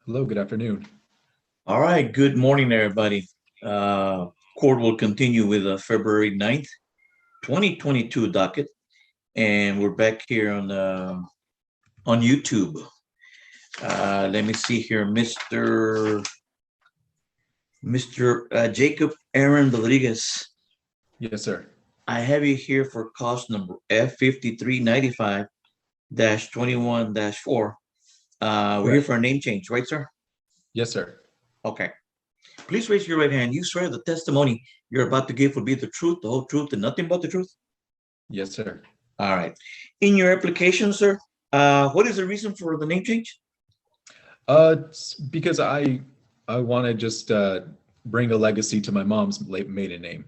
Hello, good afternoon. All right, good morning, everybody. Court will continue with the February 9th, 2022 docket, and we're back here on YouTube. Let me see here, Mr. Jacob Aaron Rodriguez. Yes, sir. I have you here for cause number F5395-21-4. We're here Correct. for a name change, right, sir? Yes, sir. Okay. Please raise your right hand. You swear the testimony you're about to give will be the truth, the whole truth, and nothing but the truth? Yes, sir. All right. In your application, sir, what is the reason for the name change? It's because I want to just bring a legacy to my mom's late maiden name.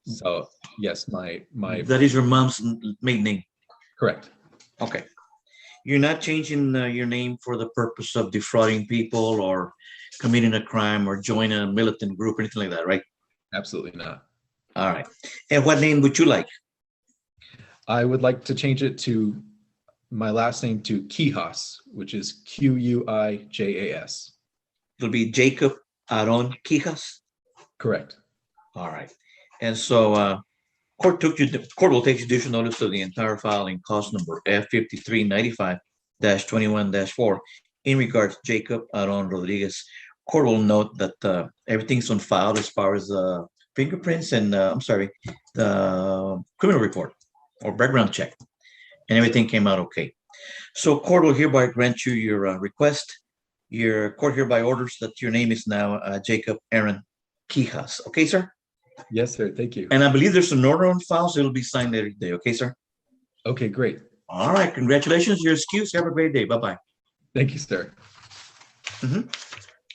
So yes, my That is your mom's maiden name. correct. Okay. You're not changing your name for the purpose of defrauding people or committing a crime or joining a militant group or anything like that, right? Absolutely not. All right. And what name would you like? I would like to change it to my last name to Quijas, which is Quiijas. It'll be Jacob Aaron Quijas. Correct. All right. And so court will take judicial notice of the entire file in cause number F5395-21-4 in regards to Jacob Aaron Rodriguez. Court will note that everything's on file as far as fingerprints and the criminal report or background check, and everything came out okay. So court will hereby grant you your request. Your court hereby orders that your name is now Jacob Aaron Quijas. Okay, sir? Yes, sir. Thank you. And I believe there's an order on file, so it'll be signed later today. Okay, sir? Okay, great. All right. Congratulations. You're excused. Have a great day. Bye-bye. Thank you, sir.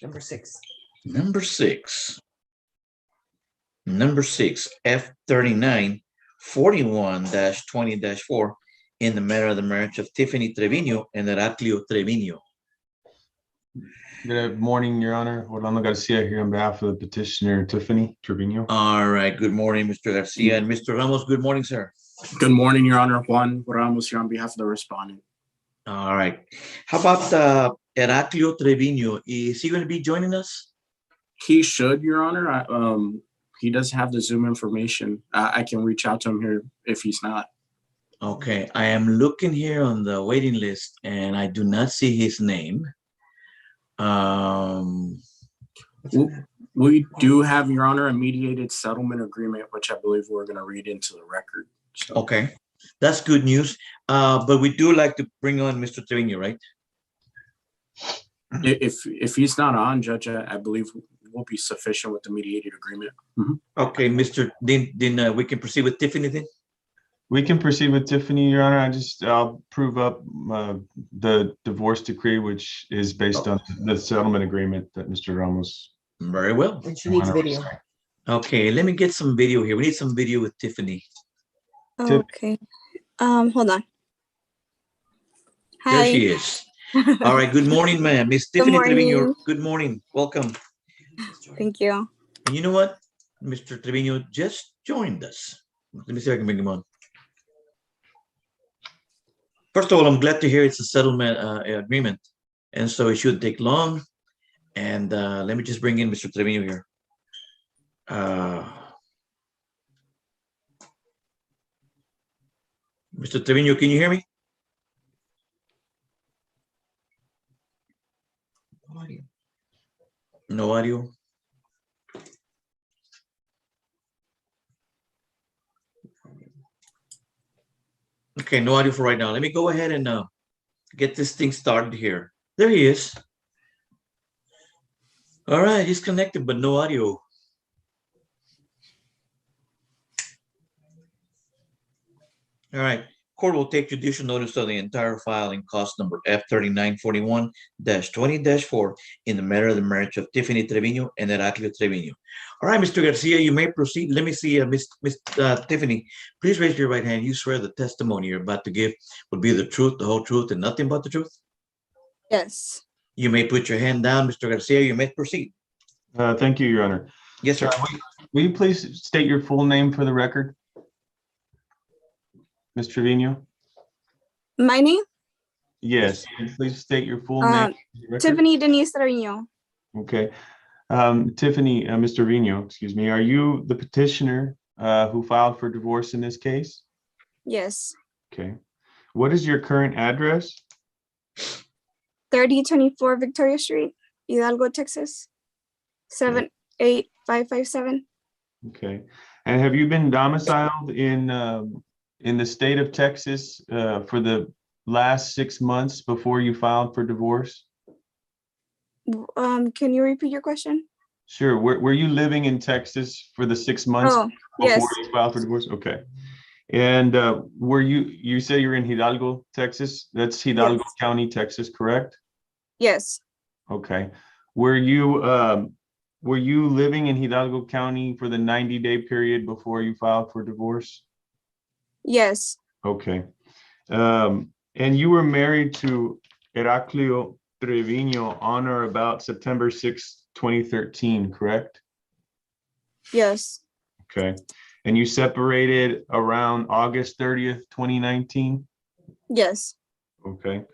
Number six. Number six. Number six, F3941-20-4 in the matter of the marriage of Tiffany Trevino and Heraclio Trevino. Good morning, Your Honor. Orlando Garcia here on behalf of the petitioner Tiffany Trevino. All right. Good morning, Mr. Garcia. And Mr. Ramos, good morning, sir. Good morning, Your Honor. Juan Ramos here on behalf of the respondent. All right. How about Heraclio Trevino? Is he going to be joining us? He should, Your Honor. He does have the Zoom information. I can reach out to him here if he's not. Okay. I am looking here on the waiting list, and I do not see his name. We do have, Your Honor, a mediated settlement agreement, which I believe we're going to read into the record. So. Okay. That's good news. But we do like to bring on Mr. Trevino, right? If he's not on, Judge, I believe will be sufficient with the mediated agreement. Mm-hmm. Okay, Mr. Then we can proceed with Tiffany then? We can proceed with Tiffany, Your Honor. I'll prove up the divorce decree, which is based on the settlement agreement that Mr. Ramos. Very well. And she needs video. Okay, let me get some video here. We need some video with Tiffany. Okay. Hold on. Hi. There she is. All right. Good morning, ma'am. Miss Tiffany Trevino. Good morning. Welcome. Thank you. And you know what? Mr. Trevino just joined us. Let me see if I can bring him on. First of all, I'm glad to hear it's a settlement agreement. And so it shouldn't take long. And let me just bring in Mr. Trevino here. Mr. Trevino, can you hear me? No audio. Okay, no audio for right now. Let me go ahead and get this thing started here. There he is. All right, he's connected, but no audio. All right. Court will take judicial notice of the entire file in cause number F3941-20-4 in the matter of the marriage of Tiffany Trevino and Heraclio Trevino. All right, Mr. Garcia, you may proceed. Let me see, Miss Tiffany, please raise your right hand. You swear the testimony you're about to give will be the truth, the whole truth, and nothing but the truth? Yes. You may put your hand down, Mr. Garcia. You may proceed. Thank you, Your Honor. Yes, sir. Will you please state your full name for the record? Ms. Trevino? My name? Yes, please state your full Um, name. Tiffany Denise Trevino. Okay. Tiffany, Mr. Vino, excuse me, are you the petitioner who filed for divorce in this case? Yes. Okay. What is your current address? 3024 Victoria Street, Hidalgo, Texas. 78557. Okay. And have you been domiciled in the state of Texas for the last 6 months before you filed for divorce? Can you repeat your question? Sure. Were you living in Texas for the 6 months Oh, before yes. you filed for divorce? Okay. And you say you're in Hidalgo, Texas? That's Hidalgo Yes. County, Texas, correct? Yes. Okay. Were you living in Hidalgo County for the 90-day period before you filed for divorce? Yes. Okay. And you were married to Heraclio Trevino on or about September 6, 2013, correct? Yes. Okay. And you separated around August 30th, 2019? Yes. Okay.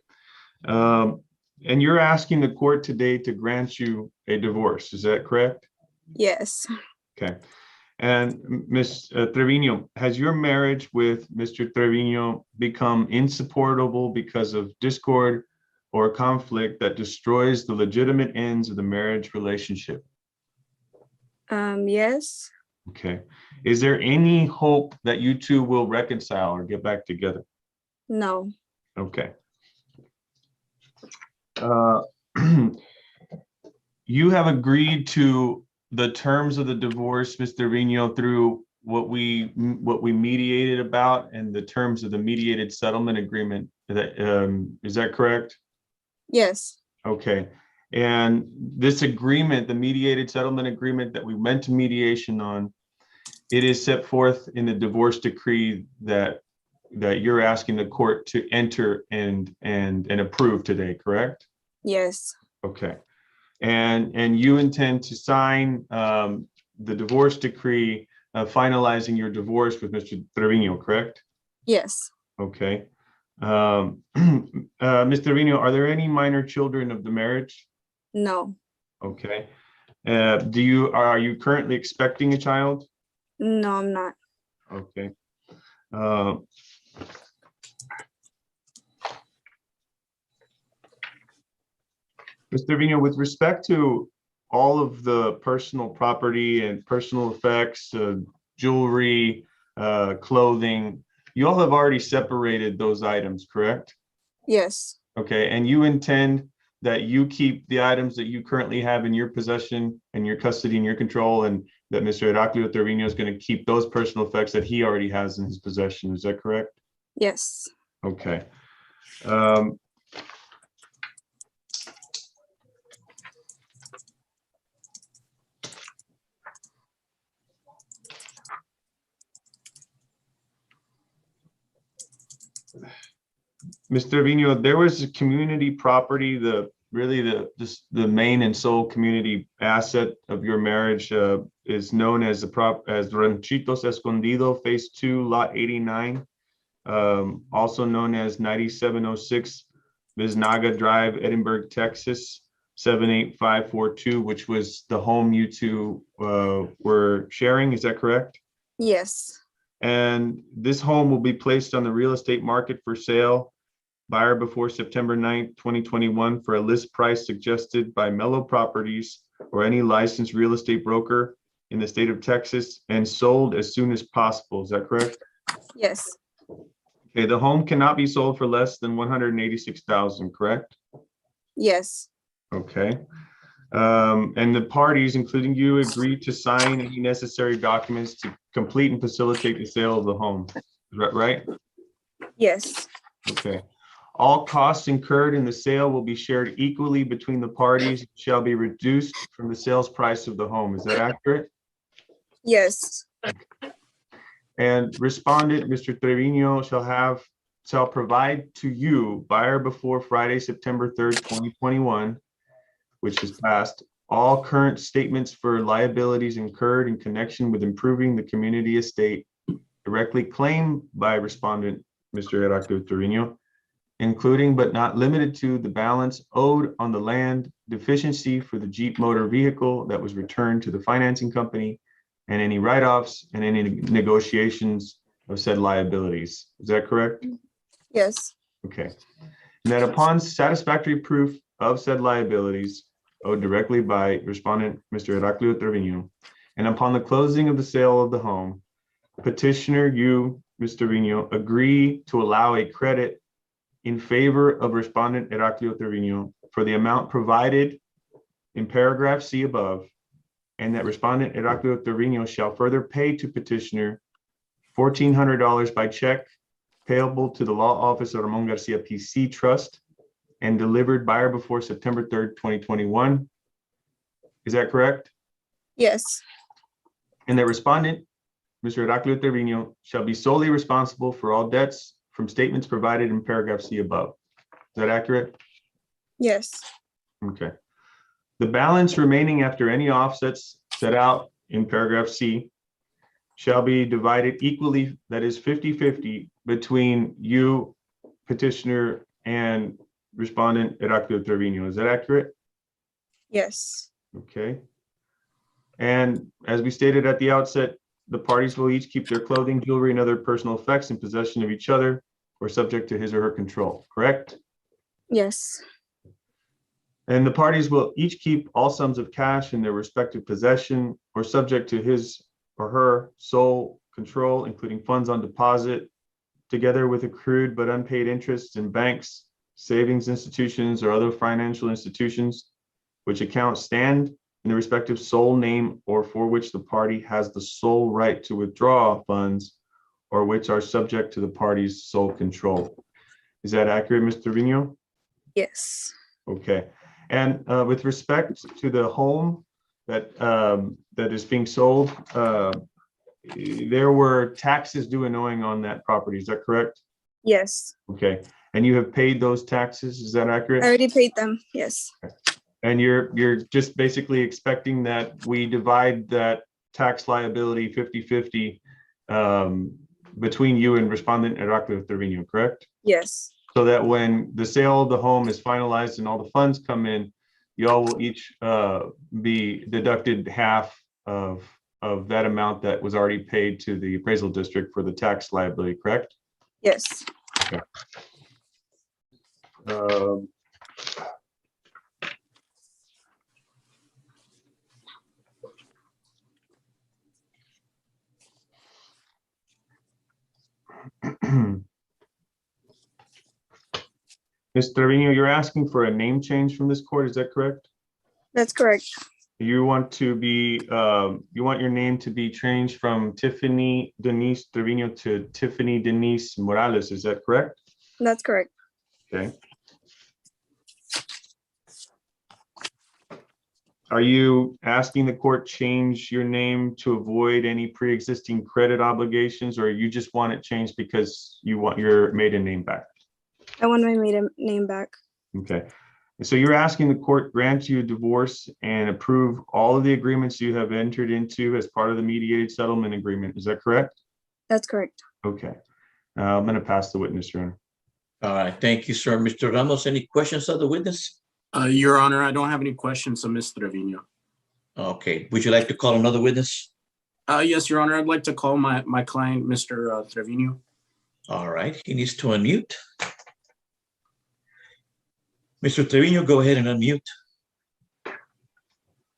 And you're asking the court today to grant you a divorce, is that correct? Yes. Okay. And Ms. Trevino, has your marriage with Mr. Trevino become insupportable because of discord or conflict that destroys the legitimate ends of the marriage relationship? Yes. Okay. Is there any hope that you two will reconcile or get back together? No. Okay. You have agreed to the terms of the divorce, Mr. Vino, through what we mediated about and the terms of the mediated settlement agreement. Is that correct? Yes. Okay. And this agreement, the mediated settlement agreement that we went to mediation on, it is set forth in the divorce decree that you're asking the court to enter and approve today, correct? Yes. Okay. And you intend to sign the divorce decree finalizing your divorce with Mr. Trevino, correct? Yes. Okay. Mr. Trevino, are there any minor children of the marriage? No. Okay. Are you currently expecting a child? No, I'm not. Okay. Mr. Vino, with respect to all of the personal property and personal effects, jewelry, clothing, you all have already separated those items, correct? Yes. Okay, and you intend that you keep the items that you currently have in your possession and your custody and your control, and that Mr. Heraclio Trevino is going to keep those personal effects that he already has in his possession. Is that correct? Yes. Okay. Mr. Vino, there was a community property, the main and sole community asset of your marriage is known as as Ranchitos Escondido, Phase 2, Lot 89, also known as 9706 Biznaga Drive, Edinburgh, Texas, 78542, which was the home you two were sharing. Is that correct? Yes. And this home will be placed on the real estate market for sale, buyer before September 9th, 2021 for a list price suggested by Mellow Properties or any licensed real estate broker in the state of Texas, and sold as soon as possible. Is that correct? Yes. Okay, the home cannot be sold for less than $186,000, correct? Yes. Okay. And the parties, including you, agreed to sign any necessary documents to complete and facilitate the sale of the home. Is that right? Yes. Okay. All costs incurred in the sale will be shared equally between the parties, shall be reduced from the sales price of the home. Is that accurate? Yes. And respondent, Mr. Trevino, shall provide to you, buyer before Friday, September 3rd, 2021, which is passed, all current statements for liabilities incurred in connection with improving the community estate directly claimed by respondent, Mr. Heraclio Trevino, including but not limited to the balance owed on the land deficiency for the Jeep motor vehicle that was returned to the financing company, and any write-offs and any negotiations of said liabilities. Is that correct? Yes. Okay. And that upon satisfactory proof of said liabilities owed directly by respondent, Mr. Heraclio Trevino, and upon the closing of the sale of the home, petitioner, you, Mr. Trevino, agree to allow a credit in favor of respondent Heraclio Trevino for the amount provided in paragraph C above, and that respondent Heraclio Trevino shall further pay to petitioner $1,400 by check payable to the law office of Ramon Garcia PC Trust and delivered by or before September 3rd, 2021. Is that correct? Yes. And that respondent, Mr. Heraclio Trevino, shall be solely responsible for all debts from statements provided in paragraph C above. Is that accurate? Yes. Okay. The balance remaining after any offsets set out in paragraph C shall be divided equally, that is 50-50, between you, petitioner, and respondent Heraclio Trevino. Is that accurate? Yes. Okay. And as we stated at the outset, the parties will each keep their clothing, jewelry, and other personal effects in possession of each other or subject to his or her control, correct? Yes. And the parties will each keep all sums of cash in their respective possession or subject to his or her sole control, including funds on deposit, together with accrued but unpaid interest in banks, savings institutions, or other financial institutions, which accounts stand in the respective sole name or for which the party has the sole right to withdraw funds or which are subject to the party's sole control. Is that accurate, Mr. Trevino? Yes. Okay. And with respect to the home that that is being sold, there were taxes due and owing on that property. Is that correct? Yes. Okay. And you have paid those taxes. Is that accurate? I already paid them. Yes. And you're just basically expecting that we divide that tax liability 50-50 between you and respondent Heraclio Trevino, correct? Yes. So that when the sale of the home is finalized and all the funds come in, y'all will each be deducted half of that amount that was already paid to the appraisal district for the tax liability, correct? Yes. Okay. Ms. Trevino, you're asking for a name change from this court, is that correct? That's correct. You want to be, you want your name to be changed from Tiffany Denise Trevino to Tiffany Denise Morales, is that correct? That's correct. Okay. Are you asking the court change your name to avoid any pre-existing credit obligations, or you just want it changed because you want your maiden name back? I want my maiden name back. Okay. So you're asking the court grant you a divorce and approve all of the agreements you have entered into as part of the mediated settlement agreement. Is that correct? That's correct. Okay. I'm going to pass the witness, Your Honor. All right, thank you, sir. Mr. Ramos, any questions of the witness? Your Honor, I don't have any questions of Mr. Trevino. Okay, would you like to call another witness? Yes, Your Honor, I'd like to call my client, Mr. Trevino. All right, he needs to unmute. Mr. Trevino, go ahead and unmute.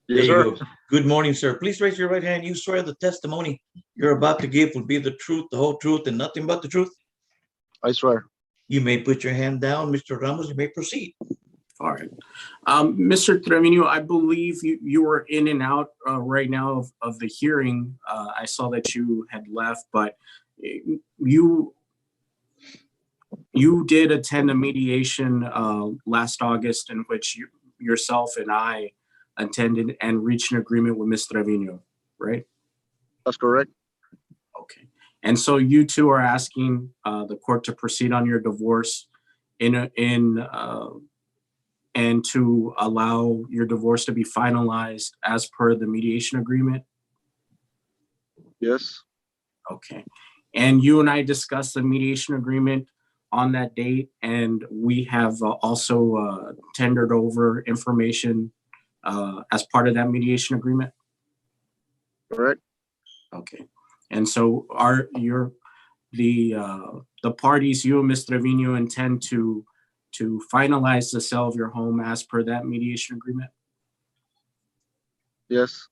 Yes, sir. Go. Good morning, sir. Please raise your right hand. You swear the testimony you're about to give will be the truth, the whole truth, and nothing but the truth? I swear. You may put your hand down. Mr. Ramos, you may proceed. All right. Mr. Trevino, I believe you were in and out right now of the hearing. I saw that you had left, but you did attend a mediation last August in which yourself and I attended and reached an agreement with Mr. Trevino, right? That's correct. Okay. And so you two are asking the court to proceed on your divorce and to allow your divorce to be finalized as per the mediation agreement? Yes. Okay. And you and I discussed the mediation agreement on that date, and we have also tendered over information as part of that mediation agreement. Correct? Okay, and so the parties, you and Ms. Trevino, intend to finalize the sale of your home as per that mediation agreement? Yes.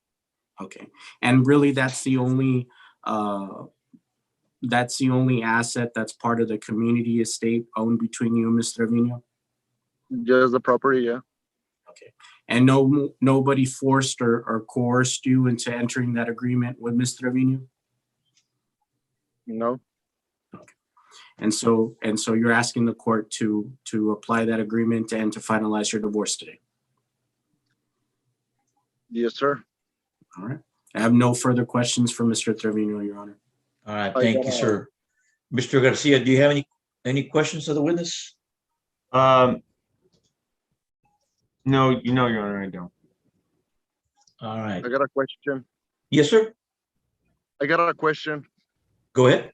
Okay, and really that's the only asset that's part of the community estate owned between you and Ms. Trevino? Just the property, yeah. Okay, and nobody forced or coerced you into entering that agreement with Ms. Trevino? No. And so you're asking the court to apply that agreement and to finalize your divorce today? Yes, sir. All right. I have no further questions for Mr. Trevino, Your Honor. All right, thank you, sir. Mr. Garcia, do you have any questions of the witness? No, Your Honor, I don't. All right. I got a question. Yes, sir. I got a question. Go ahead.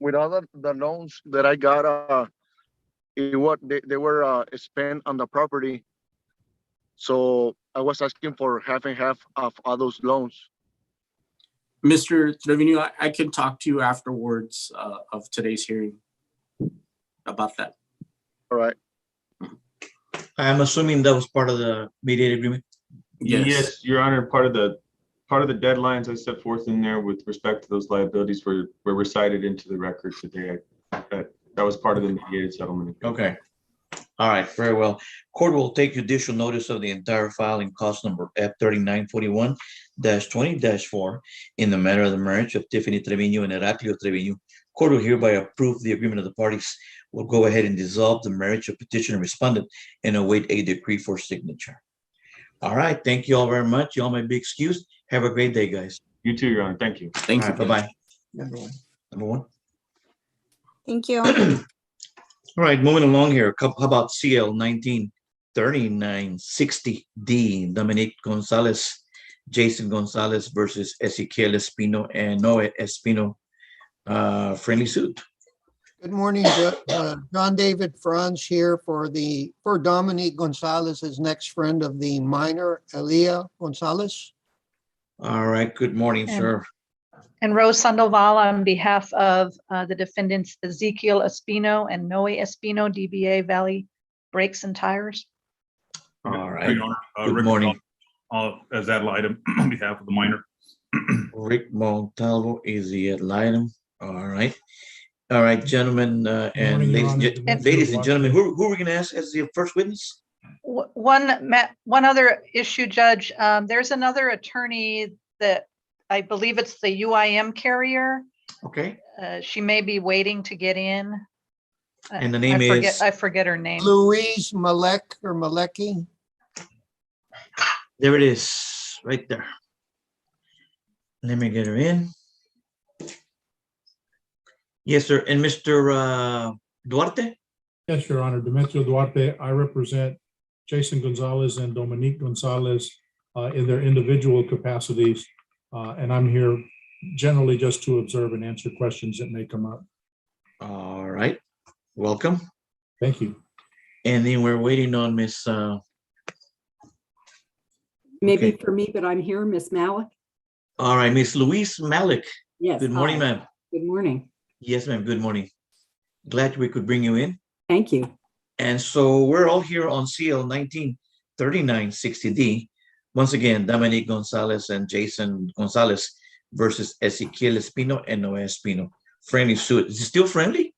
With all the loans that I got, they were spent on the property. So I was asking for half and half of all those loans. Mr. Trevino, I can talk to you afterwards of today's hearing about that. All right. I'm assuming that was part of the mediated agreement? Yes, Your Honor, part of the deadlines I set forth in there with respect to those liabilities were recited into the record today. That was part of the mediated settlement. Okay. All right, very well. Court will take judicial notice of the entire file in cause number F3941-20-4 in the matter of the marriage of Tiffany Trevino and Heraclio Trevino. Court will hereby approve the agreement of the parties. Will go ahead and dissolve the marriage of petitioner respondent and await a decree for signature. All right, thank you all very much. You all may be excused. Have a great day, guys. You too, Your Honor. Thank you. Thank you. Bye-bye. Number one. Thank you. All right, moving along here. How about CL 193960D, Dominique Gonzalez, Jason Gonzalez versus Ezequiel Espino and Noe Espino, friendly suit. Good morning, John David Franz here for Dominique Gonzalez, his next friend of the minor, Elia Gonzalez. All right, good morning, sir. And Rose Sandoval on behalf of the defendants Ezequiel Espino and Noe Espino, DBA Valley Brakes and Tires. All right, Your Honor, good Rick morning. As ad litem on behalf of the minor. Rick Montalvo is the ad litem. All right. All right, gentlemen and ladies and gentlemen, who are we going to ask as the first witness? One other issue, Judge. There's another attorney that I believe it's the UIM carrier. Okay. She may be waiting to get in. And the name is? I forget her name. Louise Malek or Malecki. There it is, right there. Let me get her in. Yes, sir. And Mr. Duarte? Yes, Your Honor. Demetrio Duarte. I represent Jason Gonzalez and Dominique Gonzalez in their individual capacities. And I'm here generally just to observe and answer questions that may come up. All right. Welcome. Thank you. And then we're waiting on Miss. Maybe for me, but I'm here, Miss Malik. All right, Miss Louise Malik. Yes. Good morning, ma'am. Good morning. Yes, ma'am. Good morning. Glad we could bring you in. Thank you. And so we're all here on CL 193960D. Once again, Dominique Gonzalez and Jason Gonzalez versus Ezequiel Espino and Noe Espino. Friendly suit. Is it still friendly?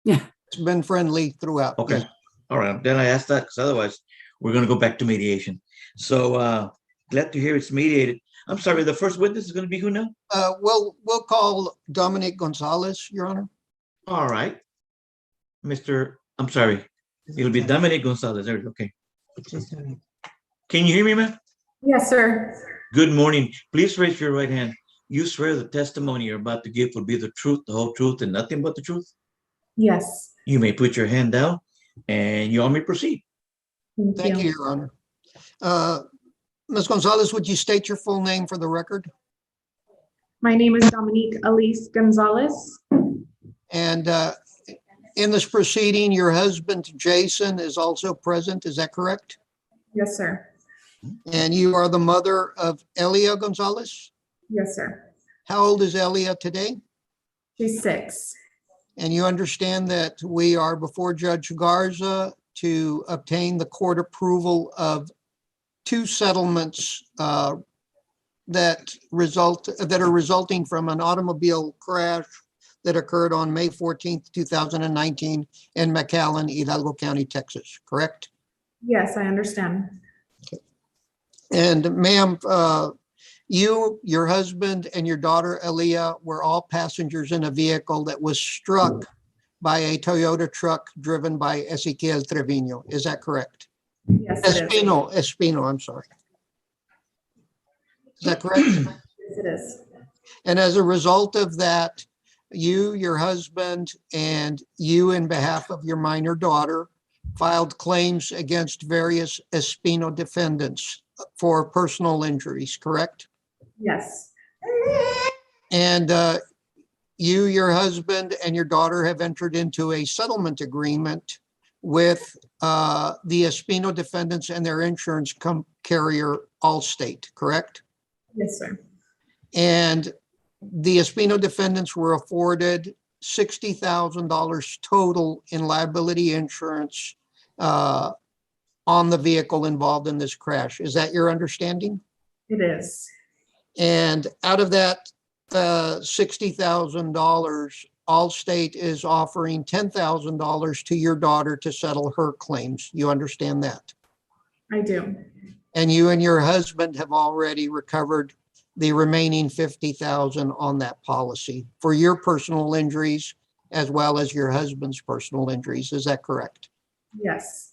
It's been friendly throughout. Okay. Yes. All right. Then I asked that because otherwise we're going to go back to mediation. So glad to hear it's mediated. I'm sorry, the first witness is going to be who now? We'll call Dominique Gonzalez, Your Honor. All right. I'm sorry. It'll be Dominique Gonzalez. There we go. Okay. Can you hear me, ma'am? Yes, sir. Good morning. Please raise your right hand. You swear the testimony you're about to give will be the truth, the whole truth, and nothing but the truth? Yes. You may put your hand down and you all may proceed. Thank you, Your Honor. Ms. Gonzalez, would you state your full name for the record? My name is Dominique Elise Gonzalez. And in this proceeding, your husband, Jason, is also present. Is that correct? Yes, sir. And you are the mother of Elia Gonzalez? Yes, sir. How old is Elia today? She's 6. And you understand that we are before Judge Garza to obtain the court approval of 2 settlements that are resulting from an automobile crash that occurred on May 14th, 2019 in McAllen, Hidalgo County, Texas, correct? Yes, I understand. And ma'am, you, your husband, and your daughter, Elia, were all passengers in a vehicle that was struck by a Toyota truck driven by Ezequiel Trevino. Is that correct? Yes, it is. Espino, I'm sorry. Is that correct? Yes, it is. And as a result of that, you, your husband, and you, in behalf of your minor daughter, filed claims against various Espino defendants for personal injuries, correct? Yes. And you, your husband, and your daughter have entered into a settlement agreement with the Espino defendants and their insurance carrier, Allstate, correct? Yes, sir. And the Espino defendants were afforded $60,000 total in liability insurance on the vehicle involved in this crash. Is that your understanding? It is. And out of that $60,000, Allstate is offering $10,000 to your daughter to settle her claims. You understand that? I do. And you and your husband have already recovered the remaining $50,000 on that policy for your personal injuries as well as your husband's personal injuries. Is that correct? Yes.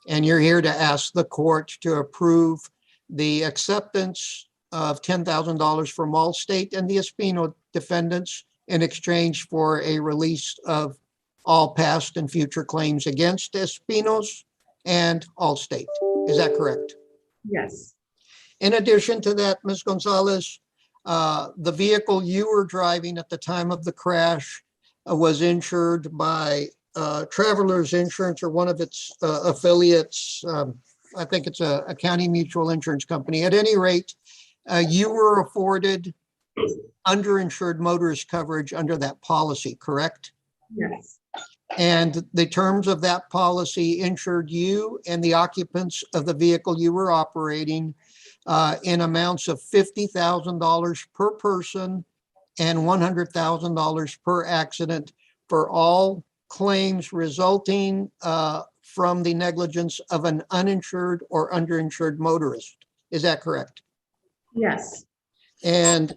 And you're here to ask the court to approve the acceptance of $10,000 from Allstate and the Espino defendants in exchange for a release of all past and future claims against Espinos and Allstate. Is that correct? Yes. In addition to that, Ms. Gonzalez, the vehicle you were driving at the time of the crash was insured by Travelers Insurance or one of its affiliates. I think it's a county mutual insurance company. At any rate, you were afforded underinsured motorist coverage under that policy, correct? Yes. And the terms of that policy insured you and the occupants of the vehicle you were operating in amounts of $50,000 per person and $100,000 per accident for all claims resulting from the negligence of an uninsured or underinsured motorist. Is that correct? Yes. And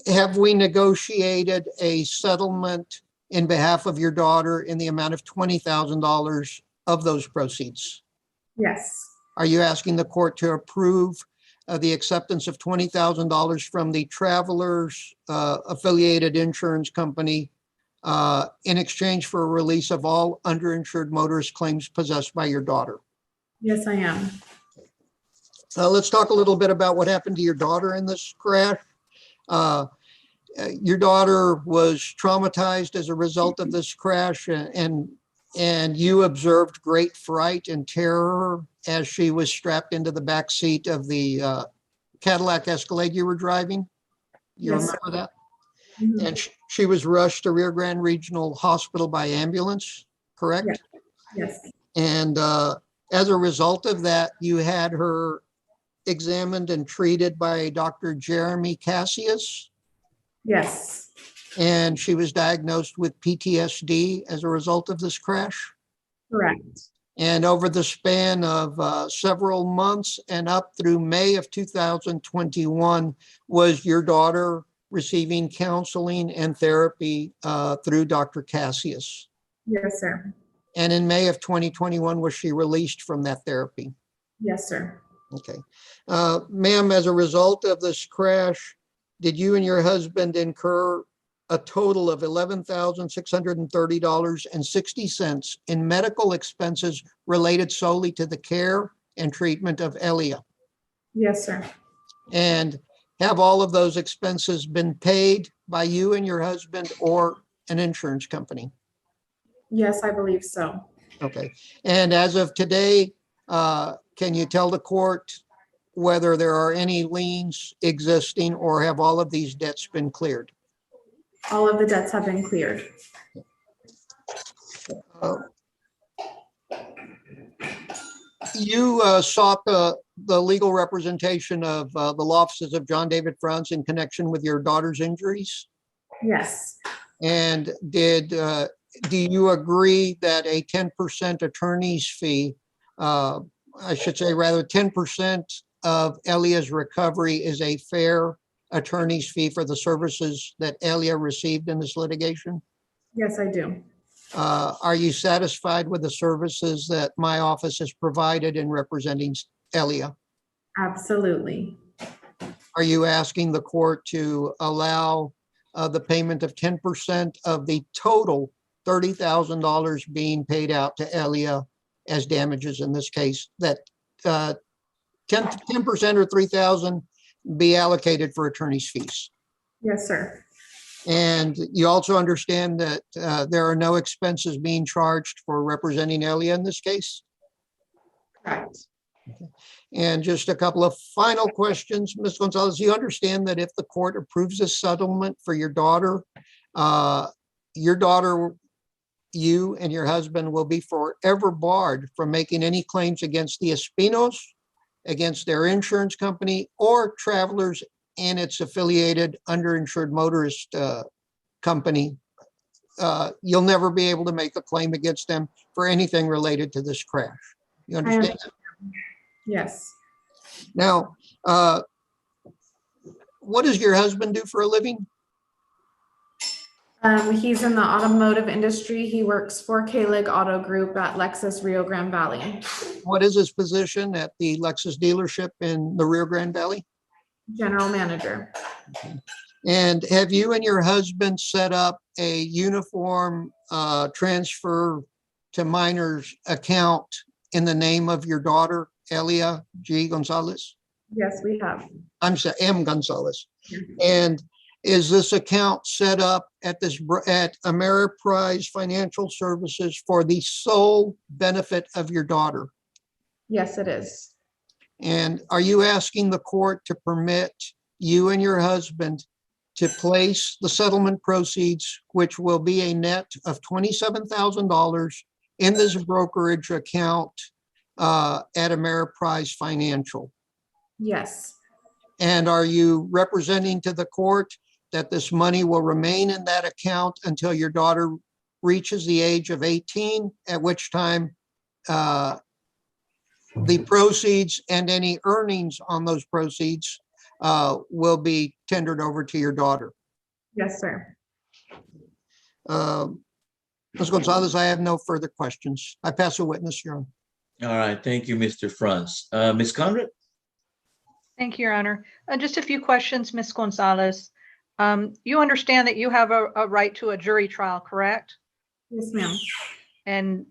have we negotiated a settlement in behalf of your daughter in the amount of $20,000 of those proceeds? Yes. Are you asking the court to approve the acceptance of $20,000 from the Travelers affiliated insurance company in exchange for a release of all underinsured motorist claims possessed by your daughter? Yes, I am. Let's talk a little bit about what happened to your daughter in this crash. Your daughter was traumatized as a result of this crash, and you observed great fright and terror as she was strapped into the back seat of the Cadillac Escalade you were driving. You Yes, remember that? Mhm. And she was rushed to Rio Grande Regional Hospital by ambulance, correct? Yes. Yes. And as a result of that, you had her examined and treated by Dr. Jeremy Cassius, Yes. and she was diagnosed with PTSD as a result of this crash. Correct. And over the span of several months and up through May of 2021, was your daughter receiving counseling and therapy through Dr. Cassius? Yes, sir. And in May of 2021, was she released from that therapy? Yes, sir. Okay. Ma'am, as a result of this crash, did you and your husband incur a total of $11,630.60 in medical expenses related solely to the care and treatment of Elia? Yes, sir. And Have all of those expenses been paid by you and your husband or an insurance company? Yes, I believe so. Okay. And as of today, can you tell the court whether there are any liens existing or have all of these debts been cleared? All of the debts have been cleared. You sought the legal representation of the law offices of John David Franz in connection with your daughter's injuries? Yes, And do you agree that a 10% attorney's fee, I should say rather 10% of Elia's recovery is a fair attorney's fee for the services that Elia received in this litigation? yes, I do. Are you satisfied with the services that my office has provided in representing Elia? Absolutely. Are you asking the court to allow the payment of 10% of the total $30,000 being paid out to Elia as damages in this case, that 10% or $3,000 be allocated for attorney's fees? Yes, sir. And you also understand that there are no expenses being charged for representing Elia in this case? Correct. And just a couple of final questions. Ms. Gonzalez, you understand that if the court approves this settlement for your daughter, you and your husband will be forever barred from making any claims against the Espinos, against their insurance company, or Travelers and its affiliated underinsured motorist company. You'll never be able to make a claim against them for anything related to this crash. You understand? Yes. Now, what does your husband do for a living? He's in the automotive industry. He works for K-Lig Auto Group at Lexus Rio Grande Valley. What is his position at the Lexus dealership in the Rio Grande Valley? General manager. And have you and your husband set up a uniform transfer to minors account in the name of your daughter, Elia G. Gonzalez? Yes, we have. I'm sorry, M. Gonzalez. And is this account set up at Ameriprise Financial Services for the sole benefit of your daughter? Yes, it is. And are you asking the court to permit you and your husband to place the settlement proceeds, which will be a net of $27,000, in this brokerage account at Ameriprise Financial? Yes. And are you representing to the court that this money will remain in that account until your daughter reaches the age of 18, at which time the proceeds and any earnings on those proceeds will be tendered over to your daughter? Yes, sir. Ms. Gonzalez, I have no further questions. I pass a witness, Your Honor. All right, thank you, Mr. Franz. Ms. Conrad? Thank you, Your Honor. Just a few questions, Ms. Gonzalez. You understand that you have a right to a jury trial, correct? Yes, ma'am. And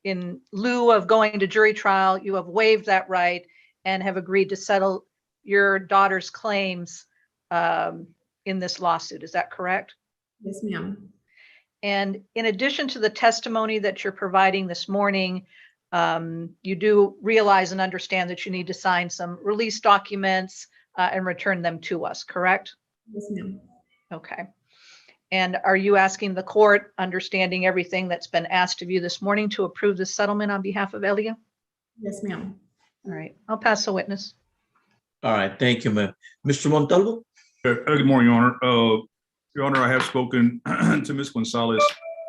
in lieu of going to jury trial, you have waived that right and have agreed to settle your daughter's claims in this lawsuit. Is that correct? Yes, ma'am. And in addition to the testimony that you're providing this morning, you do realize and understand that you need to sign some release documents and return them to us, correct? Yes, ma'am. Okay. And are you asking the court, understanding everything that's been asked of you this morning, to approve the settlement on behalf of Elia? Yes, ma'am. All right, I'll pass the witness. All right, thank you, ma'am. Mr. Montalvo? Good morning, Your Honor. Your Honor, I have spoken to Ms. Gonzalez,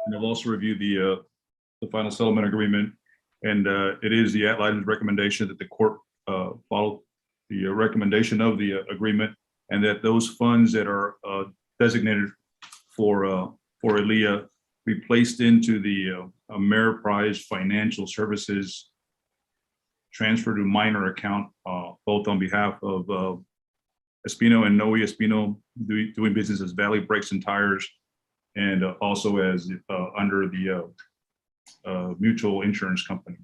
and I've also reviewed the final settlement agreement. And it is the at-large recommendation that the court follow the recommendation of the agreement, and that those funds that are designated for Elia be placed into the Ameriprise Financial Services transfer to minor account, both on behalf of Espino and Noe Espino, doing business as Valley Brakes and Tires, and also as under the mutual insurance company.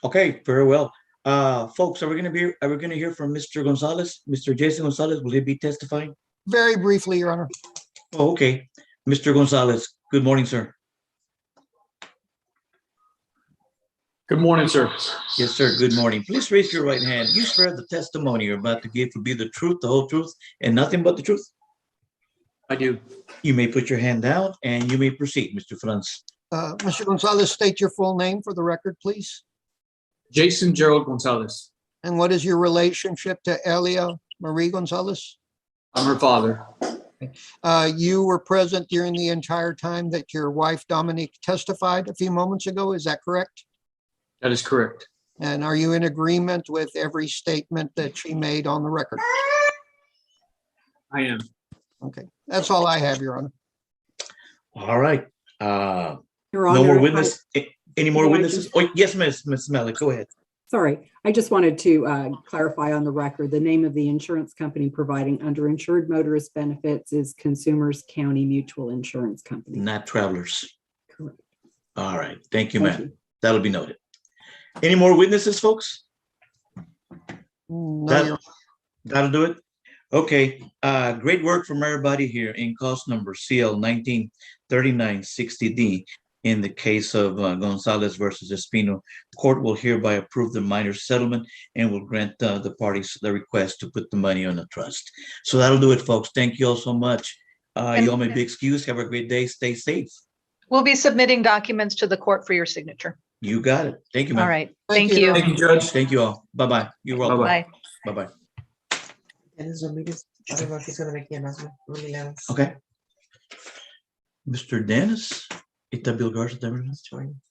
Okay, very well. Folks, are we gonna hear from Mr. Gonzalez? Mr. Jason Gonzalez, will he be testifying? Very briefly, Your Honor. Oh, okay. Mr. Gonzalez, good morning, sir. Good morning, sir. Yes, sir. Good morning. Please raise your right hand. You swear the testimony you're about to give will be the truth, the whole truth, and nothing but the truth? I do. You may put your hand down and you may proceed, Mr. Franz. Mr. Gonzalez, state your full name for the record, please. Jason Gerald Gonzalez. And what is your relationship to Elia Marie Gonzalez? I'm her father. You were present during the entire time that your wife Dominique testified a few moments ago, is that correct? That is correct. And are you in agreement with every statement that she made on the record? I am. Okay, that's all I have, Your Honor. All right. Your No Honor, more I- witness. Any more May I witnesses? just- Oh, yes, Ms. Malik, go ahead. Sorry, I just wanted to clarify on the record, the name of the insurance company providing underinsured motorist benefits is Consumers County Mutual Insurance Company. Not travelers. Correct. All right. Thank you, Thank ma'am. That'll be noted. Any more witnesses, folks? No, Your That'll do it. Okay, great work from everybody here in cause number CL 193960D. In the case of Gonzalez versus Espino, court will hereby approve the minor settlement and will grant the parties the request to put the money on the trust. So that'll do it, folks. Thank you all so much. You all may be excused. Have a great day. Stay safe. We'll be submitting documents to the court for your signature. You got it. Thank you, ma'am. All right. Thank Thank you. you. Thank you, Judge. Thank you all. Bye-bye. You're welcome. Bye. Bye-bye. Dennis Ramirez, I don't know if he's gonna make the announcement, really loud. Okay. Mr. Dennis, está Bill Garza también. Let's join.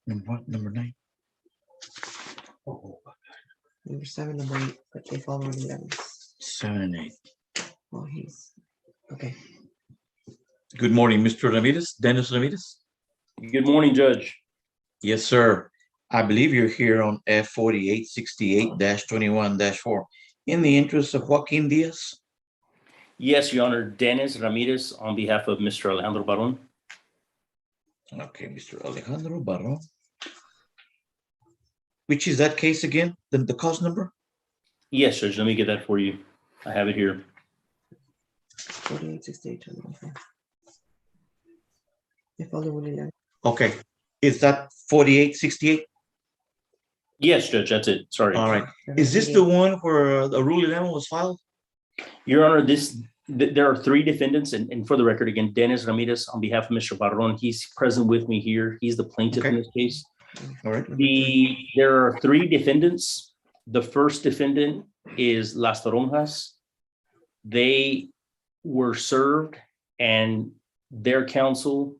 Number 9. Number 7, number 8, but they follow on 11. 7 and 8. Well, he's, okay. Good morning, Mr. Ramirez, Dennis Ramirez. Good morning, Judge. Yes, sir. I believe you're here on F 4868-21-4 in the interest of Joaquin Diaz. Yes, Your Honor, Dennis Ramirez on behalf of Mr. Alejandro Baron. Okay, Mr. Alejandro Barron. Which is that case again? The cause number? Yes, Judge, let me get that for you. I have it here. 4868. They follow on 11. Okay. Is that 4868? Yes, Judge, that's it. Sorry. All right. Is this the one where the Rule 11 was filed? Your Honor, there are 3 defendants, and for the record, again, Dennis Ramirez on behalf of Mr. Baron, he's present with me here. He's the plaintiff in this case. All right. There are 3 defendants. The first defendant is Las Toronjas. They were served, and their counsel,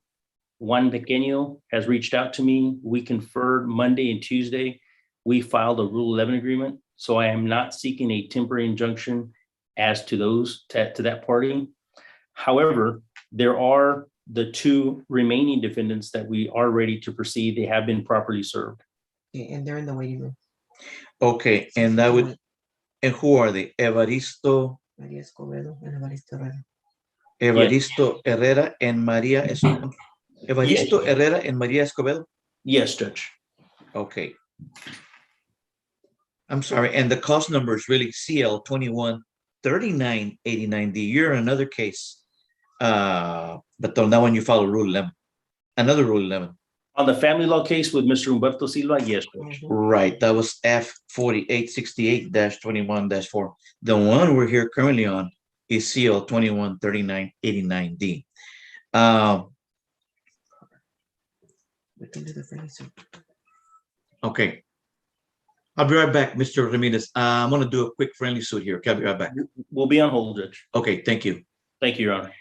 Juan Pequeño, has reached out to me. We conferred Monday and Tuesday. We filed a Rule 11 agreement. So I am not seeking a temporary injunction as to those, to that party. However, there are the 2 remaining defendants that we are ready to proceed. They have been properly served. Okay, and they're in the waiting room. Okay, and that would, and who are they? Evaristo Maria Escobedo and Evaristo Herrera. Evaristo Herrera and Maria Escobedo. Evaristo Herrera and Maria Escobedo? Yes, Judge. Okay. I'm sorry, and the cost number is really CL 213989D. You're in another case. But on that one you follow Rule 11. Another Rule 11. On the family law case with Mr. Humberto Silva, yes, Judge. Right, that was F 4868-21-4. The one we're here currently on is CL 213989D. We can do the friendly suit. Okay. I'll be right back, Mr. Ramirez. I'm gonna do a quick friendly suit here. Okay, I'll be right back. We'll be on hold, Judge. Okay, thank you. Thank you, Your Honor.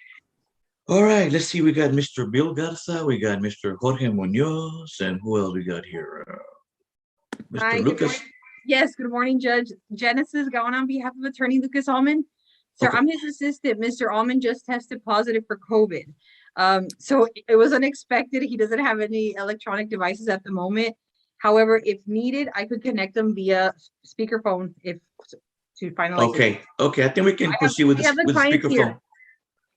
All right, let's see. We got Mr. Bill Garza, we got Mr. Jorge Munoz, and who else we got here? Hi, Mr. good Lucas. morning. Yes, good morning, Judge. Genesis going on behalf of Attorney Lucas Allman. Sir, Okay. I'm his assistant. Mr. Allman just tested positive for COVID. So it was unexpected. He doesn't have any electronic devices at the moment. However, if needed, I could connect them via speakerphone to finalize. Okay, okay. I think we can proceed with we have the the clients here. speakerphone.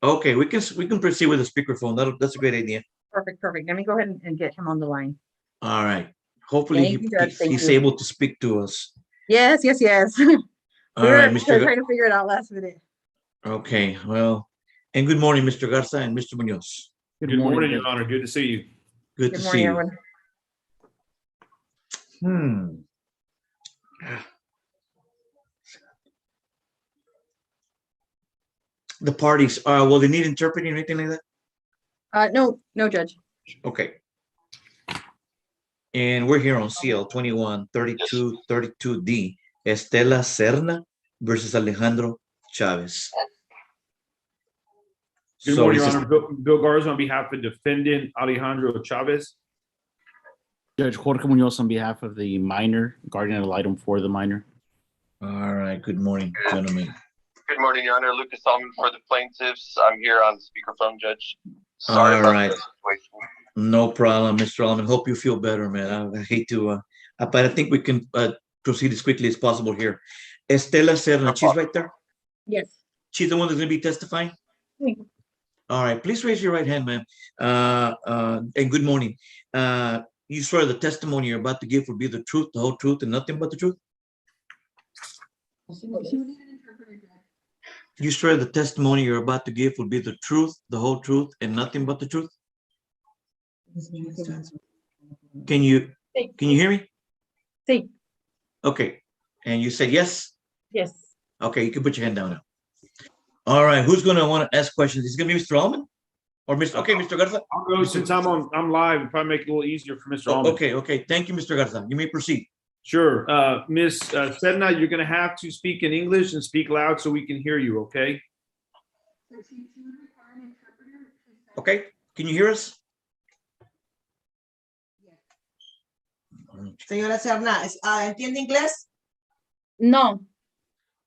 Okay, we can proceed with the speakerphone. That's a great idea. Perfect. Let me go ahead and get him on the line. All right. Hopefully Thank you, Judge. Thank he's you. able to speak to us. Yes. All right, Mr. Trying to figure it out last minute. Okay, well, and good morning, Mr. Garza and Mr. Munoz. Good morning, Your Honor. Good to see you. Good to see you. Everyone. The parties, will they need interpreting or anything like that? No, Judge. Okay. And we're here on CL 21-32-32D, Estela Serna versus Alejandro Chavez. Good morning, Your Honor. Bill Garza on behalf of defendant Alejandro Chavez. Judge Jorge Munoz on behalf of the minor, guardian ad litem for the minor. All right, good morning, gentlemen. Good morning, Your Honor. Lucas Salmon for the plaintiffs. I'm here on speakerphone, Judge. Sorry about the situation. No problem, Mr. Allman. Hope you feel better, man. I hate to, but I think we can proceed as quickly as possible here. Estela Serna, she's right there? Yes. She's the one that's going to be testifying? Sí. All right, please raise your right hand, ma'am. And good morning. You swear the testimony you're about to give will be the truth, the whole truth, and nothing but the truth? You swear the testimony you're about to give will be the truth, the whole truth, and nothing but the truth? Can you hear me? Sí. Okay. And you said yes? Yes. Okay, you can put your hand down now. All right, who's going to want to ask questions? Is it going to be Mr. Allman? Or Mr. Okay, Mr. Garza? I'll go since I'm live, it'll probably make it a little easier for Mr. Allman. Okay. Thank you, Mr. Garza. You may proceed. Sure. Ms. Sedna, you're going to have to speak in English and speak loud so we can hear you, okay? Okay, can you hear us? Señora Serna, ¿entiende inglés? No.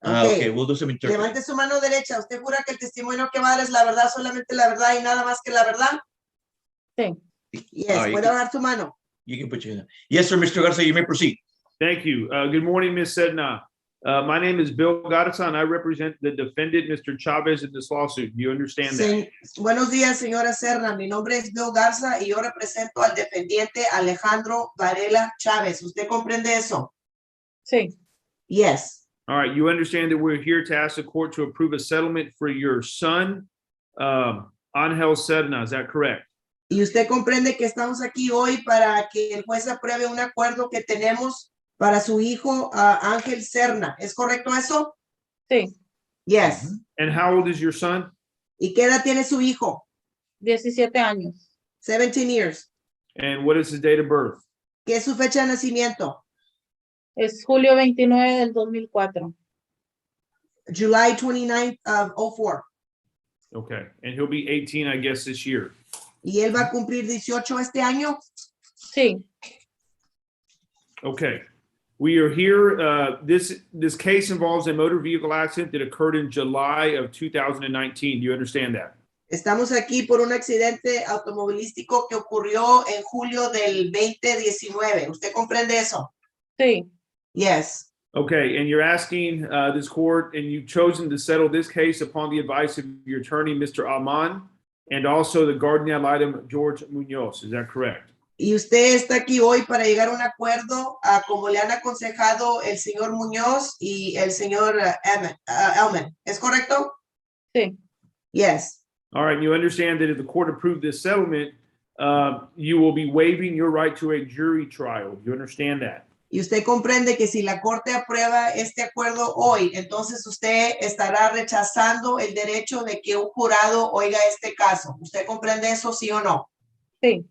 Okay, we'll do some interpreting. Levante su mano derecha. ¿Usted jura que el testimonio que va a dar es la verdad, solamente la verdad y nada más que la verdad? Sí. Yes, puede bajar su mano. You can put your hand. Yes, sir, Mr. Garza, you may proceed. Thank you. Good morning, Ms. Sedna. My name is Bill Garza, and I represent the defendant, Mr. Chavez, in this lawsuit. Do you understand that? Buenos días, señora Serna. Mi nombre es Bill Garza y yo represento al defendiente Alejandro Varela Chávez. ¿Usted comprende eso? Sí. Yes. All right. You understand that we're here to ask the court to approve a settlement for your son, Ángel Serna. Is that correct? Y usted comprende que estamos aquí hoy para que el juez apruebe un acuerdo que tenemos para su hijo Ángel Serna. ¿Es correcto eso? Sí. Yes. And how old is your son? ¿Y qué edad tiene su hijo? 17 años. 17 years. And what is his date of birth? ¿Qué es su fecha de nacimiento? Es julio 29 del 2004. July 29th of 04. Okay. And he'll be 18, I guess, this year. ¿Y él va a cumplir 18 este año? Sí. Okay. We are here. This case involves a motor vehicle accident that occurred in July of 2019. Do you understand that? Estamos aquí por un accidente automovilístico que ocurrió en julio del 2019. ¿Usted comprende eso? Sí. Yes. Okay, and you're asking this court, and you've chosen to settle this case upon the advice of your attorney, Mr. Alman, and also the guardian ad litem, George Munoz. Is that correct? Y usted está aquí hoy para llegar a un acuerdo, como le han aconsejado el señor Muñoz y el señor Elman. ¿Es correcto? Sí. Yes. All right, you understand that if the court approved this settlement, you will be waiving your right to a jury trial. You understand that? Y usted comprende que si la corte aprueba este acuerdo hoy, entonces usted estará rechazando el derecho de que un jurado oiga este caso. ¿Usted comprende eso, sí o no? Sí.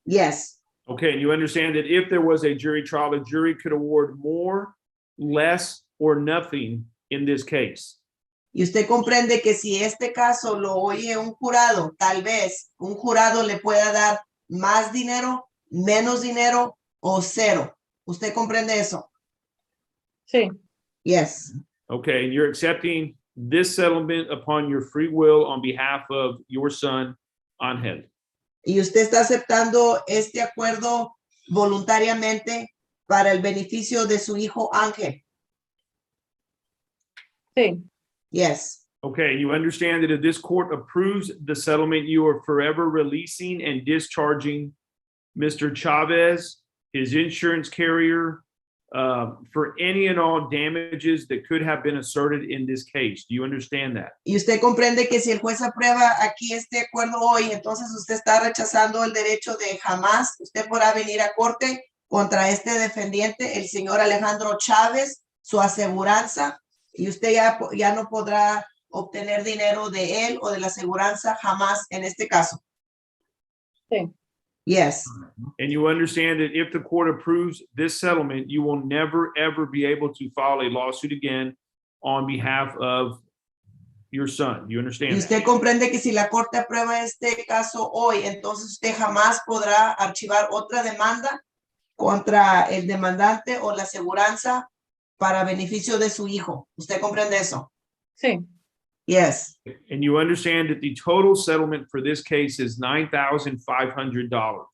Yes. Okay, and you understand that if there was a jury trial, the jury could award more, less, or nothing in this case. Y usted comprende que si este caso lo oye un jurado, tal vez un jurado le pueda dar más dinero, menos dinero o cero. ¿Usted comprende eso? Sí. Yes. Okay, and you're accepting this settlement upon your free will on behalf of your son, Ángel. Y usted está aceptando este acuerdo voluntariamente para el beneficio de su hijo Ángel. Sí. Yes. Okay, you understand that if this court approves the settlement, you are forever releasing and discharging Mr. Chavez, his insurance carrier, for any and all damages that could have been asserted in this case. Do you understand that? Y usted comprende que si el juez aprueba aquí este acuerdo hoy, entonces usted está rechazando el derecho de jamás usted podrá venir a corte contra este defendiente, el señor Alejandro Chávez, su aseguranza, y usted ya no podrá obtener dinero de él o de la aseguranza jamás en este caso. Sí. Yes. And you understand that if the court approves this settlement, you will never, ever be able to file a lawsuit again on behalf of your son. You understand Y that? usted comprende que si la corte aprueba este caso hoy, entonces usted jamás podrá archivar otra demanda contra el demandante o la aseguranza para beneficio de su hijo. ¿Usted comprende eso? Sí. Yes. And you understand that the total settlement for this case is $9,500.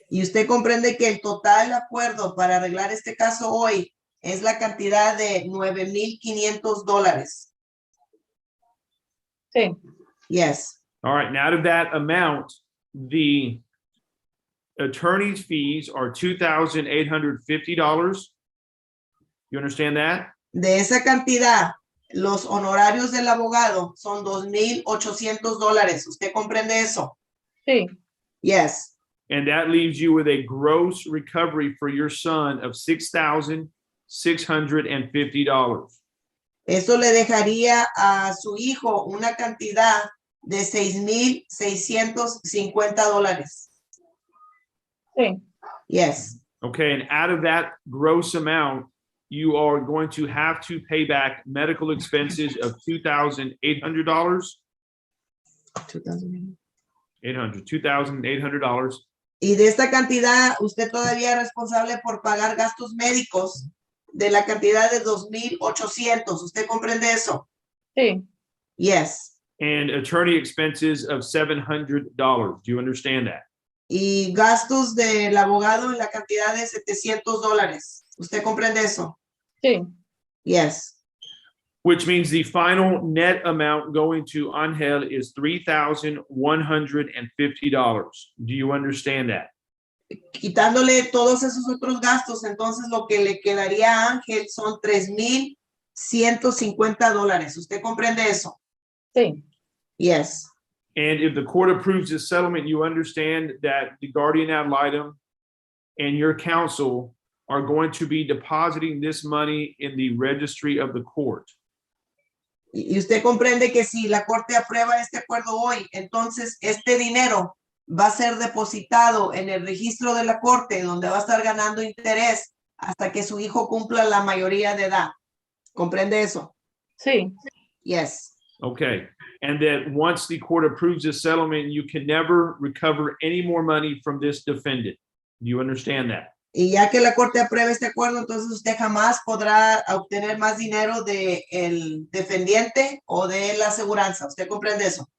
Y usted comprende que el total acuerdo para arreglar este caso hoy es la cantidad de $9,500. Sí. Yes. All right, and out of that amount, the attorney's fees are $2,850. You understand that? De esa cantidad, los honorarios del abogado son $2,800. ¿Usted comprende eso? Sí. Yes. And that leaves you with a gross recovery for your son of $6,650. Eso le dejaría a su hijo una cantidad de $6,650. Sí. Yes. Okay, and out of that gross amount, you are going to have to pay back medical expenses of $2,800. $2,800. Y de esta cantidad, usted todavía es responsable por pagar gastos médicos de la cantidad de $2,800. ¿Usted comprende eso? Sí. Yes. And attorney expenses of $700. Do you understand that? Y gastos del abogado en la cantidad de $700. ¿Usted comprende eso? Sí. Yes. Which means the final net amount going to Ángel is $3,150. Do you understand that? Quitándole todos esos otros gastos, entonces lo que le quedaría a Ángel son $3,150. ¿Usted comprende eso? Sí. Yes. And if the court approves this settlement, you understand that the guardian ad litem and your counsel are going to be depositing this money in the registry of the court. Y usted comprende que si la corte aprueba este acuerdo hoy, entonces este dinero va a ser depositado en el registro de la corte, donde va a estar ganando interés hasta que su hijo cumpla la mayoría de edad. ¿Comprende eso? Sí. Yes. Okay. And that once the court approves this settlement, you can never recover any more money from this defendant. Do you understand that? Y ya que la corte apruebe este acuerdo, entonces usted jamás podrá obtener más dinero del defendiente o de la aseguranza. ¿Usted comprende eso?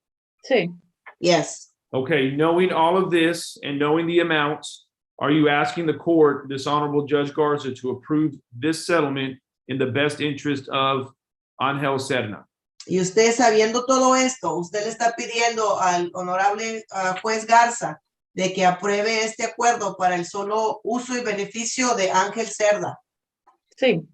Sí. Yes. Okay, knowing all of this and knowing the amounts, are you asking the court, this Honorable Judge Garza, to approve this settlement in the best interest of Ángel Serna? Y usted sabiendo todo esto, usted le está pidiendo al honorable juez Garza de que apruebe este acuerdo para el solo uso y beneficio de Ángel Cerda. Sí.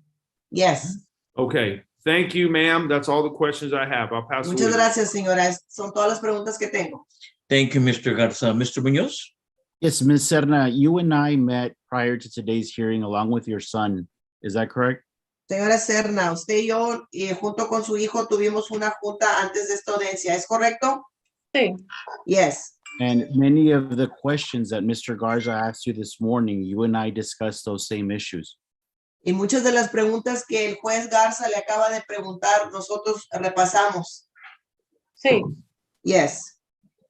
Yes. Okay, thank you, ma'am. That's all the questions I have. I'll pass it Muchas away. gracias, señora. Son todas las preguntas que tengo. Thank you, Mr. Garza. Mr. Muñoz? Yes, Ms. Serna, you and I met prior to today's hearing along with your son. Is that correct? Señora Serna, usted y yo, junto con su hijo, tuvimos una junta antes de esta audiencia. ¿Es correcto? Sí. Yes. And many of the questions that Mr. Garza asked you this morning, you and I discussed those same issues. Y muchas de las preguntas que el juez Garza le acaba de preguntar, nosotros repasamos. Sí. Yes.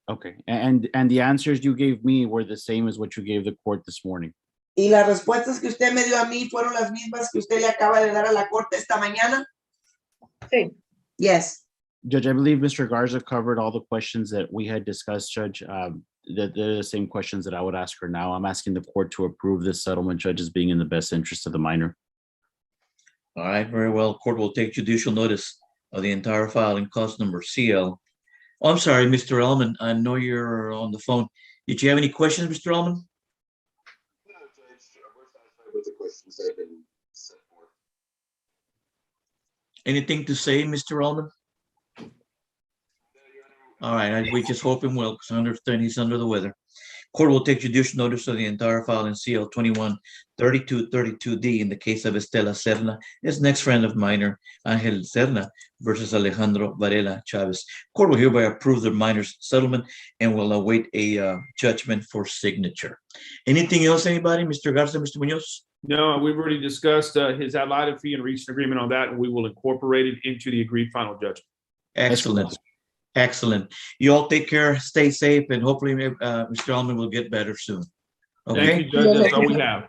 Okay, and the answers you gave me were the same as what you gave the court this morning. Y las respuestas que usted me dio a mí fueron las mismas que usted le acaba de dar a la corte esta mañana. Sí. Yes. Judge, I believe Mr. Garza covered all the questions that we had discussed, Judge. they're the same questions that I would ask her now. I'm asking the court to approve this settlement, judge, as being in the best interest of the minor. All right, very well. Court will take judicial notice of the entire file in cause number CL. Oh, I'm sorry, Mr. Elman. I know you're on the phone. Did you have any questions, Mr. Elman? With the questions that have been set forth. Anything to say, Mr. Elman? All right, we just hope him well, because I understand he's under the weather. Court will take judicial notice of the entire file in CL 21-3232D in the case of Estela Serna, his next friend of minor, Angel Serna, versus Alejandro Varela Chavez. Court will hereby approve the minor's settlement and will await a judgment for signature. Anything else, anybody? Mr. Garza, Mr. Munoz? No, we've already discussed his ad litem fee and reached an agreement on that, and we will incorporate it into the agreed final judgment. Excellent. Excellent. You all take care, stay safe, and hopefully Mr. Elman will get better soon. Okay. Thank you, Judge. That's all we have.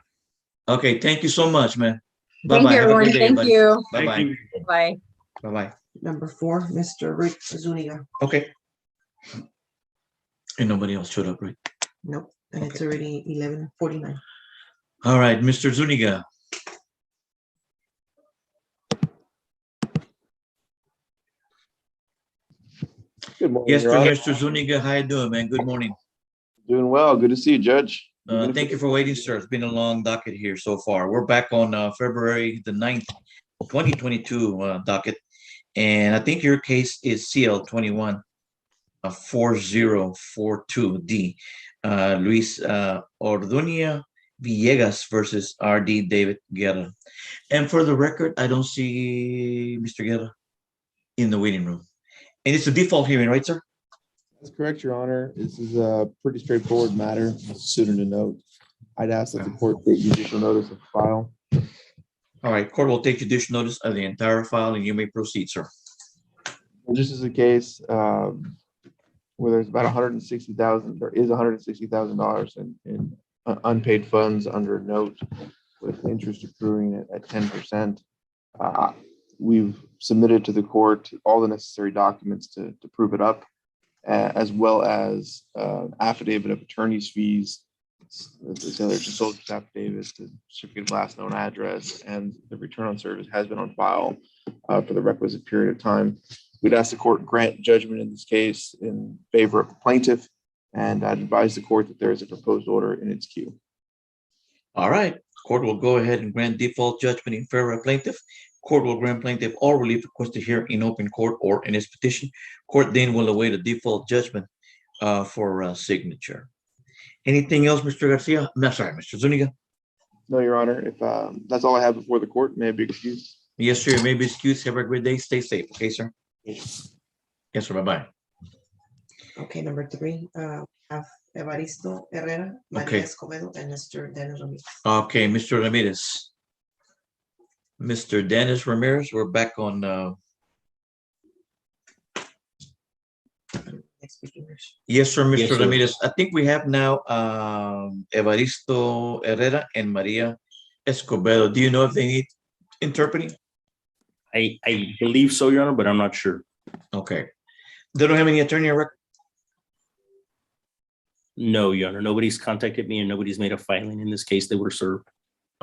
Okay, thank you so much, man. Thank Bye-bye. you, Have a everyone. great day, Thank everybody. you. Bye-bye. Thank you. Bye. Bye-bye. Number 4, Mr. Rick Zuniga. Okay. And nobody else showed up, right? Nope, and it's already 11:49. All right, Mr. Zuniga. Good morning, Yes, Your Honor. Mr. Zuniga, how you doing, man? Good morning. Doing well. Good to see you, Judge. Thank you for waiting, sir. It's been a long docket here so far. We're back on February the 9th, 2022 docket. And I think your case is CL 21-4042D. Luis Orduña Villegas versus RD David Guerra. And for the record, I don't see Mr. Guerra in the waiting room. And it's a default hearing, right, sir? That's correct, Your Honor. This is a pretty straightforward matter, student to note. I'd ask that the court take judicial notice of the file. All right, court will take judicial notice of the entire file and you may proceed, sir. Well, this is a case where there's about $160,000, there is $160,000 in unpaid funds under a note with interest accruing at 10%. We've submitted to the court all the necessary documents to prove it up, as well as affidavit of attorney's fees, the soldier's affidavit, the certificate of last known address, and the return on service has been on file for the requisite period of time. We'd ask the court grant judgment in this case in favor of the plaintiff, and I'd advise the court that there is a proposed order in its queue. All right, court will go ahead and grant default judgment in favor of plaintiff. Court will grant plaintiff all relief requested here in open court or in his petition. Court then will await a default judgment for signature. Anything else, Mr. Garcia? No, sorry, Mr. Zuniga. No, Your Honor. If that's all I have before the court, may I be excused? Yes, sir. You may be excused. Have a great day. Stay safe. Okay, sir? Yes, sir. Bye-bye. Okay, number 3, have Evaristo Herrera, Maria Escobedo, and Mr. Dennis Ramirez. Okay, Mr. Ramirez. Mr. Dennis Ramirez, we're back on yes, sir, Mr. Yes, sir. Ramirez. I think we have now Evaristo Herrera and Maria Escobedo. Do you know if they need interpreting? I believe so, Your Honor, but I'm not sure. Okay. They don't have any attorney on record? No, Your Honor. Nobody's contacted me and nobody's made a filing in this case. They were served.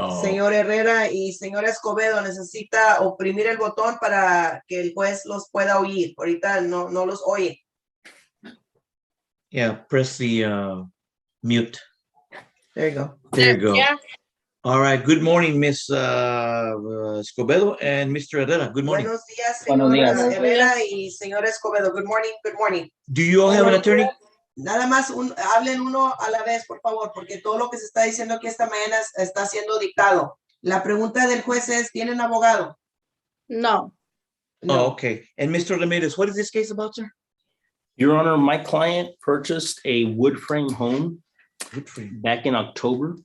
Oh. Señor Herrera y señor Escobedo, necesita oprimir el botón para que el juez los pueda oír. Ahorita no los oye. Yeah, press the mute. There you go. There you go. Yeah. All right. Good morning, Miss Escobedo and Mr. Herrera. Good morning. Buenos días, señor Herrera y señor Escobedo. Good morning, good morning. Do you all have an attorney? Nada más hablen uno a la vez, por favor, porque todo lo que se está diciendo aquí esta mañana está siendo dictado. La pregunta del juez es, ¿tienen abogado? No. Oh, okay. And Mr. Ramirez, what is this case about, sir? Your Honor, my client purchased a wood frame home back in October.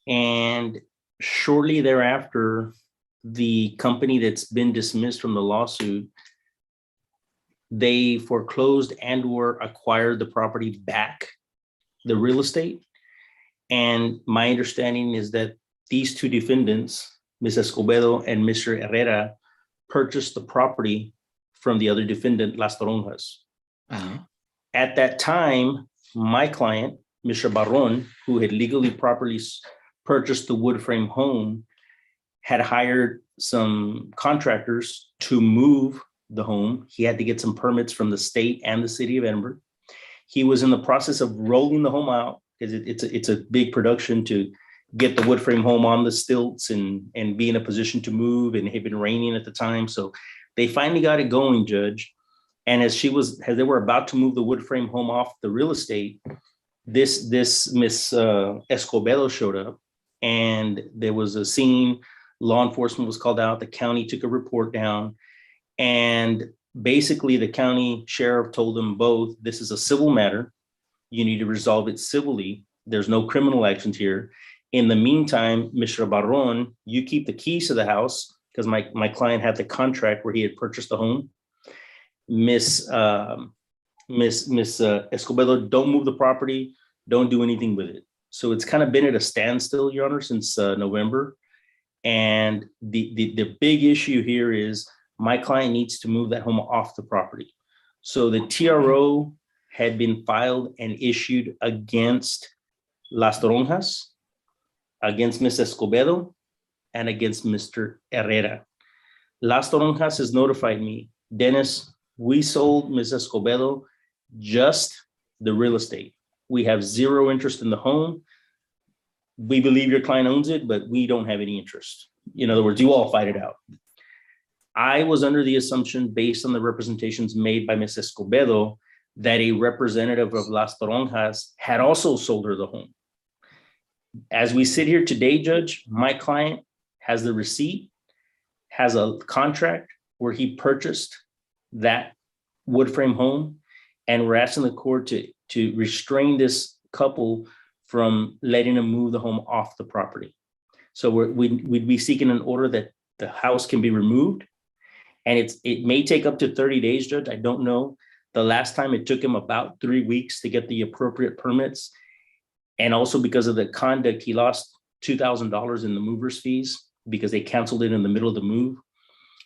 And shortly thereafter, the company that's been dismissed from the lawsuit, they foreclosed and or acquired the property back, the real estate. And my understanding is that these two defendants, Ms. Escobedo and Mr. Herrera, purchased the property from the other defendant, Las Toronjas. At that time, my client, Mr. Barron, who had legally properly purchased the wood frame home, had hired some contractors to move the home. He had to get some permits from the state and the city of Edinburgh. He was in the process of rolling the home out because it's a big production to get the wood frame home on the stilts and be in a position to move, and it had been raining at the time. So they finally got it going, Judge. And as they were about to move the wood frame home off the real estate, this Miss Escobedo showed up, and there was a scene. Law enforcement was called out. The county took a report down, and basically the county sheriff told them both, this is a civil matter. You need to resolve it civilly. There's no criminal actions here. In the meantime, Mr. Barron, you keep the keys to the house, because my client had the contract where he had purchased the home. Miss Escobedo, don't move the property. Don't do anything with it. So it's kind of been at a standstill, Your Honor, since November. And the big issue here is my client needs to move that home off the property. So the TRO had been filed and issued against Las Toronjas, against Ms. Escobedo, and against Mr. Herrera. Las Toronjas has notified me, Dennis, we sold Ms. Escobedo just the real estate. We have zero interest in the home. We believe your client owns it, but we don't have any interest. In other words, you all fight it out. I was under the assumption, based on the representations made by Ms. Escobedo, that a representative of Las Toronjas had also sold her the home. As we sit here today, Judge, my client has the receipt, has a contract where he purchased that wood frame home, and we're asking the court to restrain this couple from letting them move the home off the property. So we'd be seeking an order that the house can be removed, and it may take up to 30 days, Judge. I don't know. The last time it took him about 3 weeks to get the appropriate permits. And also because of the conduct, he lost $2,000 in the mover's fees because they canceled it in the middle of the move.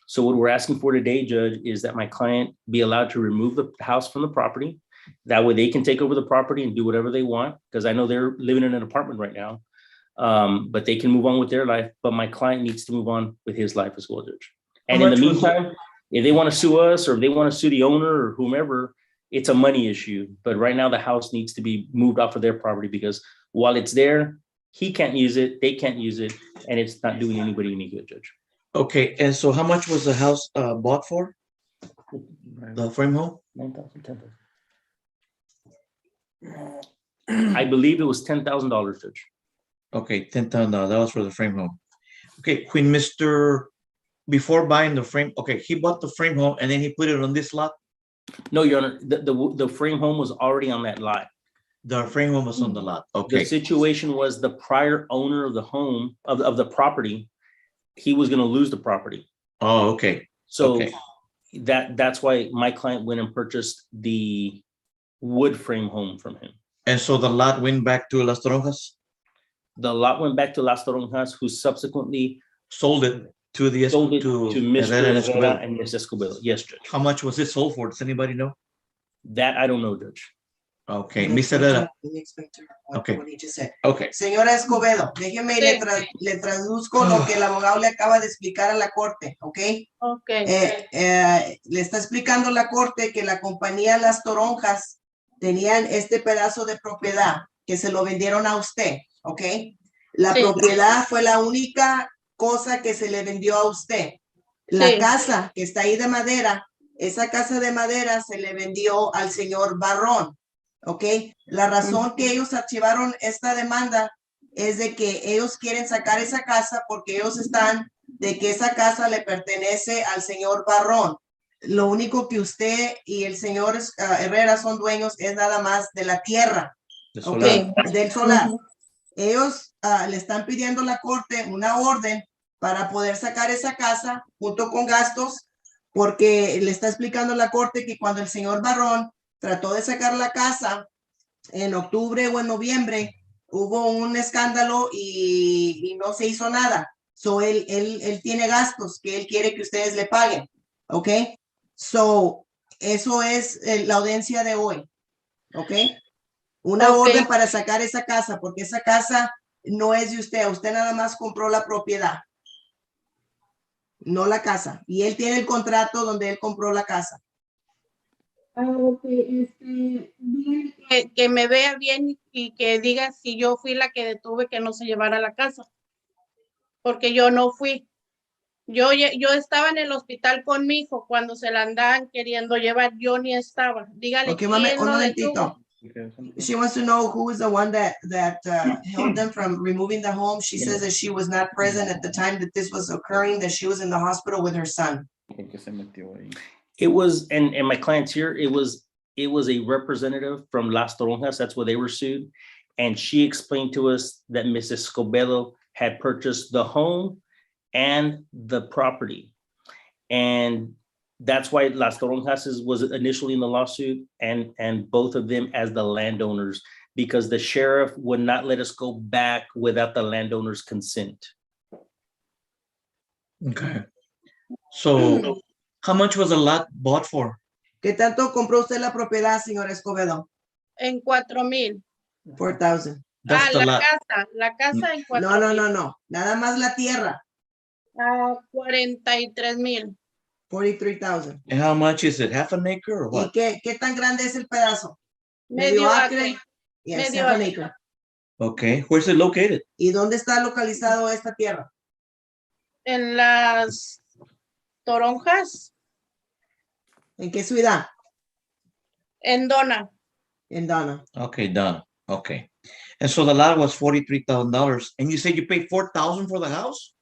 So what we're asking for today, Judge, is that my client be allowed to remove the house from the property. That way they can take over the property and do whatever they want, because I know they're living in an apartment right now, but they can move on with their life. But my client needs to move on with his life as well, Judge. And in the meantime, if they want to sue us or if they want to sue the owner or whomever, it's a money issue. But right now the house needs to be moved off of their property, because while it's there, he can't use it, they can't use it, and it's not doing anybody any good, Judge. Okay, and so how much was the house bought for? The frame home? 9,000, 10,000. I believe it was $10,000, Judge. Okay, $10,000. That was for the frame home. Okay, when before buying the frame, okay, he bought the frame home and then he put it on this lot? No, Your Honor, the frame home was already on that lot. The frame home was on the lot. Okay. The situation was the prior owner of the home, of the property, he was going to lose the property. Oh, okay. So okay. That's why my client went and purchased the wood frame home from him. And so the lot went back to Las Toronjas? The lot went back to Las Toronjas, who subsequently sold it to Mr. Herrera and Ms. Escobedo. Yes, Judge. How much was it sold for? Does anybody know? That I don't know, Judge. Okay, Ms. Herrera. Okay. Okay. Señora Escobedo, déjeme y le traduzco lo que el abogado le acaba de explicar a la corte, ¿ok? Okay. Le está explicando la corte que la compañía Las Toronjas tenían este pedazo de propiedad que se lo vendieron a usted, ¿ok? La propiedad fue la única cosa que se le vendió a usted. La casa que está ahí de madera, esa casa de madera se le vendió al señor Barrón. ¿Ok? La razón que ellos archivaron esta demanda es de que ellos quieren sacar esa casa porque ellos están de que esa casa le pertenece al señor Barrón. Lo único que usted y el señor Herrera son dueños es nada más de la tierra, del solar. Ellos le están pidiendo a la corte una orden para poder sacar esa casa junto con gastos, porque le está explicando a la corte que cuando el señor Barrón trató de sacar la casa en octubre o en noviembre, hubo un escándalo y no se hizo nada. So él tiene gastos que él quiere que ustedes le paguen. ¿Ok? So, eso es la audiencia de hoy. ¿Ok? Una Ok. orden para sacar esa casa, porque esa casa no es de usted. Usted nada más compró la propiedad, no la casa. Y él tiene el contrato donde él compró la casa. Ok, díganle que me vea bien y que diga si yo fui la que detuve que no se llevara la casa. Porque yo no fui. Yo estaba en el hospital con mi hijo cuando se la andaban queriendo llevar. Yo ni estaba. Dígale Okay, quién un lo momentito. detuvo. She wants to know who is the one that held them from removing the home. She says that she was not present at the time that this was occurring, that she was in the hospital with her son. It was, and my clients here, it was a representative from Las Toronjas, that's where they were sued. And she explained to us that Mrs. Escobedo had purchased the home and the property. And that's why Las Toronjas was initially in the lawsuit, and both of them as the landowners, because the sheriff would not let us go back without the landowner's consent. Okay. So how much was the lot bought for? ¿Qué tanto compró usted la propiedad, señora Escobedo? En 4,000. 4,000. That's the lot. La casa en 4,000. No. Nada más la tierra. 43,000. 43,000. And how much is it? Half an acre or ¿Y what? qué tan grande es el pedazo? Medio acre. Yes, Medio half an acre. acre. Okay. Where's it located? ¿Y dónde está localizado esta tierra? En las Toronjas. ¿En qué ciudad? En Dona. En Donna. Okay, done. Okay. And so the lot was $43,000. And you said you paid $4,000 for the house?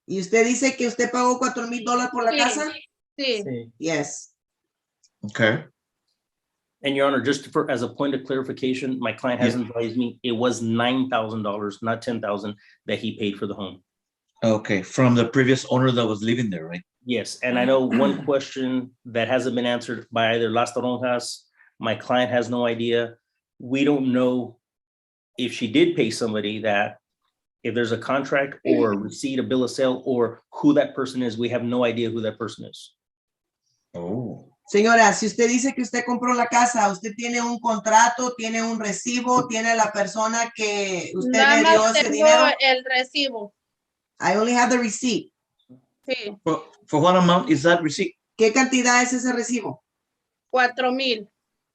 ¿Y usted dice que usted pagó $4,000 por la casa? Sí. Yes. Okay. And Your Honor, just as a point of clarification, my client has advised me it was $9,000, not $10,000, that he paid for the home. Okay. From the previous owner that was living there, right? Yes, and I know one question that hasn't been answered by either Las Toronjas, my client has no idea. We don't know if she did pay somebody that, if there's a contract or a receipt, a bill of sale, or who that person is. We have no idea who that person is. Oh. Señora, si usted dice que usted compró la casa, usted tiene un contrato, tiene un recibo, tiene la persona que usted Nada le dio más ese tengo dinero. el recibo. I only have the receipt. Sí. For what amount is that receipt? ¿Qué cantidad es ese recibo? 4,000.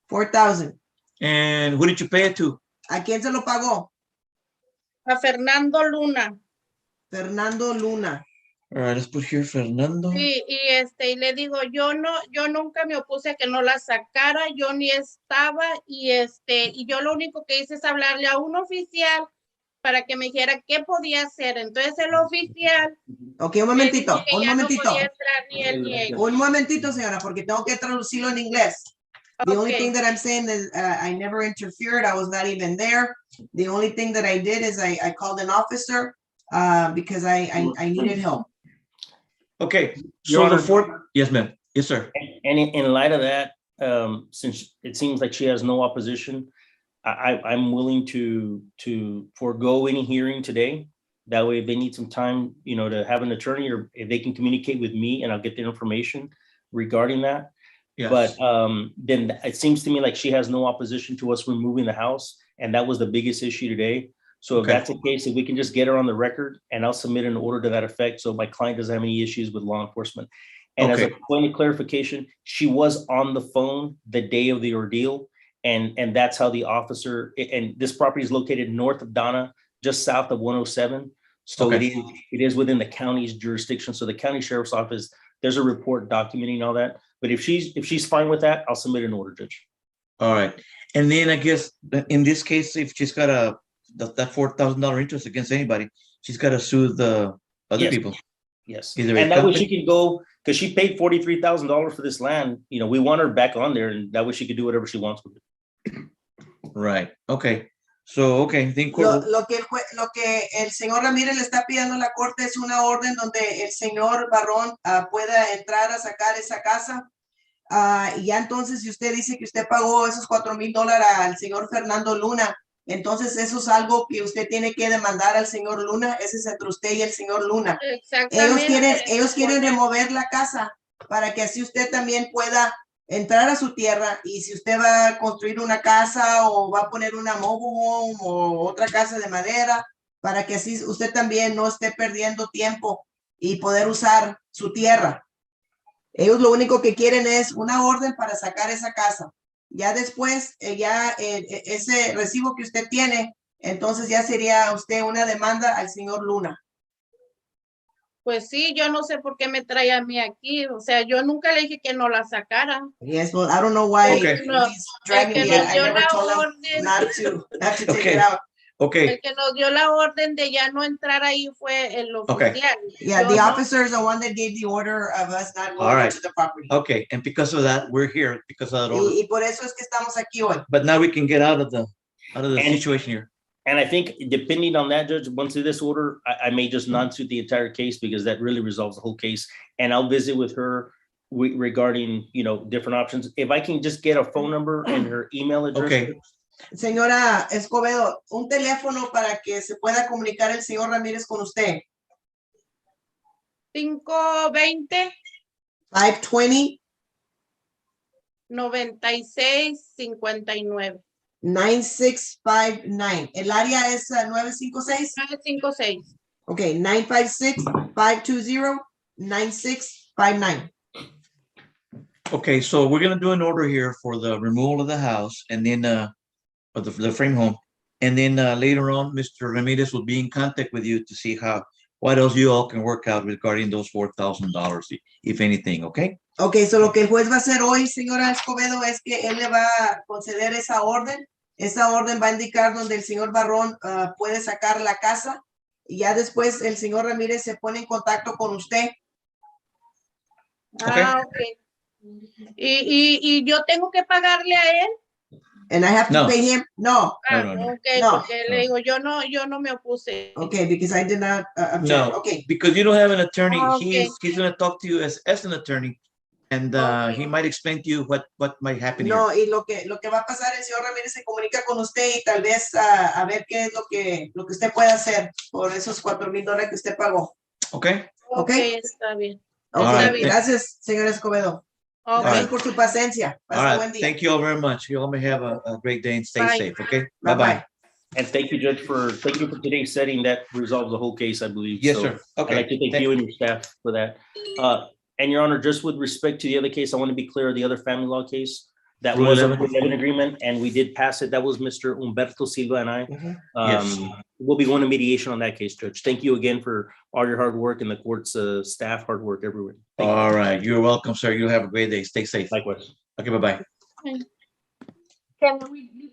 4,000. And who did you pay it to? ¿A quién se lo pagó? A Fernando Luna. Fernando Luna. All right, let's put here Fernando. Sí, y le digo, yo nunca me opuse a que no la sacara, yo ni estaba, y yo lo único que hice es hablarle a un oficial para que me dijera qué podía hacer. Entonces el oficial. Ok, un momentito, me dijo que un ya momentito. No podía entrar ni él ni ella. Un momentito, señora, porque tengo que traducirlo en inglés. The only Okay. thing that I'm saying is I never interfered. I was not even there. The only thing that I did is I called an officer because I needed help. Okay, Your so Honor. the fourth, yes, ma'am. Yes, sir. And in light of that, since it seems like she has no opposition, I'm willing to forego any hearing today. That way, if they need some time, to have an attorney, or if they can communicate with me, and I'll get the information regarding that. Yes. But then it seems to me like she has no opposition to us removing the house, and that was the biggest issue today. So if Okay. that's the case, if we can just get her on the record, and I'll submit an order to that effect, so my client doesn't have any issues with law enforcement. And as a Okay. point of clarification, she was on the phone the day of the ordeal, and that's how the officer. And this property is located north of Donna, just south of 107. So Okay. it is within the county's jurisdiction. So the county sheriff's office, there's a report documenting all that. But if she's fine with that, I'll submit an order, Judge. All right. And then I guess in this case, if she's got that $4,000 interest against anybody, she's got to sue the other Yes. people. Yes, Either a and that way company- she can go, because she paid $43,000 for this land. We want her back on there, and that way she could do whatever she wants with it. Right. Okay. So, okay. Think Lo que el señor Ramírez le está pidiendo a la corte es una orden donde el señor Barrón pueda entrar a sacar esa casa. Y ya entonces, si usted dice que usted pagó esos $4,000 al señor Fernando Luna, entonces eso es algo que usted tiene que demandar al señor Luna. Ese es entre usted y el señor Luna. Exactamente. Ellos quieren remover la casa para que así usted también pueda entrar a su tierra y si usted va a construir una casa o va a poner una mobile home o otra casa de madera, para que así usted también no esté perdiendo tiempo y poder usar su tierra. Ellos lo único que quieren es una orden para sacar esa casa. Ya después, ese recibo que usted tiene, entonces ya sería usted una demanda al señor Luna. Pues sí, yo no sé por qué me trae a mí aquí. O sea, yo nunca le dije que no la sacara. Yes, well, I don't know why he's dragging me. I never told him not to take it out. El que nos dio la orden de ya no entrar ahí fue el oficial. Yeah, the officer is the one that gave the order of us not going into the property. Okay, and because of that, we're here because of that order. Y por eso es que estamos aquí hoy. But now we can get out of the situation here. And I think depending on that, Judge, once this order, I may just non-suit the entire case because that really resolves the whole case. And I'll visit with her regarding, different options. If I can just get a phone number and her email address. Okay. Señora Escobedo, un teléfono para que se pueda comunicar el señor Ramírez con usted. 520 520 9659. 9659. El área es 956. 956. Okay, 956-520-9659. Okay, so we're gonna do an order here for the removal of the house and then of the frame home. And then later on, Mr. Ramirez will be in contact with you to see what else you all can work out regarding those $4,000, if anything, okay? Okay, so lo que el juez va a hacer hoy, señora Escobedo, es que él le va a conceder esa orden. Esa orden va a indicar donde el señor Barrón puede sacar la casa. Y ya después el señor Ramírez se pone en contacto con usted. Okay. ¿Y yo tengo que pagarle a él? And I have to pay him? No. Okay, No. porque le digo, yo no me opuse. Okay, because I did not object. No, Okay. because you don't have an attorney. Okay. He's gonna talk to you as an attorney. And he might explain to you what might happen No, here. y lo que va a pasar, el señor Ramírez se comunica con usted y tal vez a ver qué es lo que usted puede hacer por esos $4,000 que usted pagó. Okay. Okay. Está bien. Okay, gracias, señor Escobedo. Okay. Gracias por su paciencia. Pasa buen día. Thank you all very much. You all may have a great day and stay Bye. safe, okay? Bye-bye. Bye-bye. And thank you, Judge, for today's setting. That resolves the whole case, I believe. Yes, So sir. Okay. I'd like to thank you and your staff for that. And Your Honor, just with respect to the other case, I want to be clear, the other family law case, that Rule was a 11. Rule 11 agreement, and we did pass it. That was Mr. Humberto Silva and I. Yes. We'll be going to mediation on that case, Judge. Thank you again for all your hard work and the court's staff hard work everywhere. Thank you. All right. You're welcome, sir. You have a great day. Stay safe. Likewise. Okay, bye-bye. Can we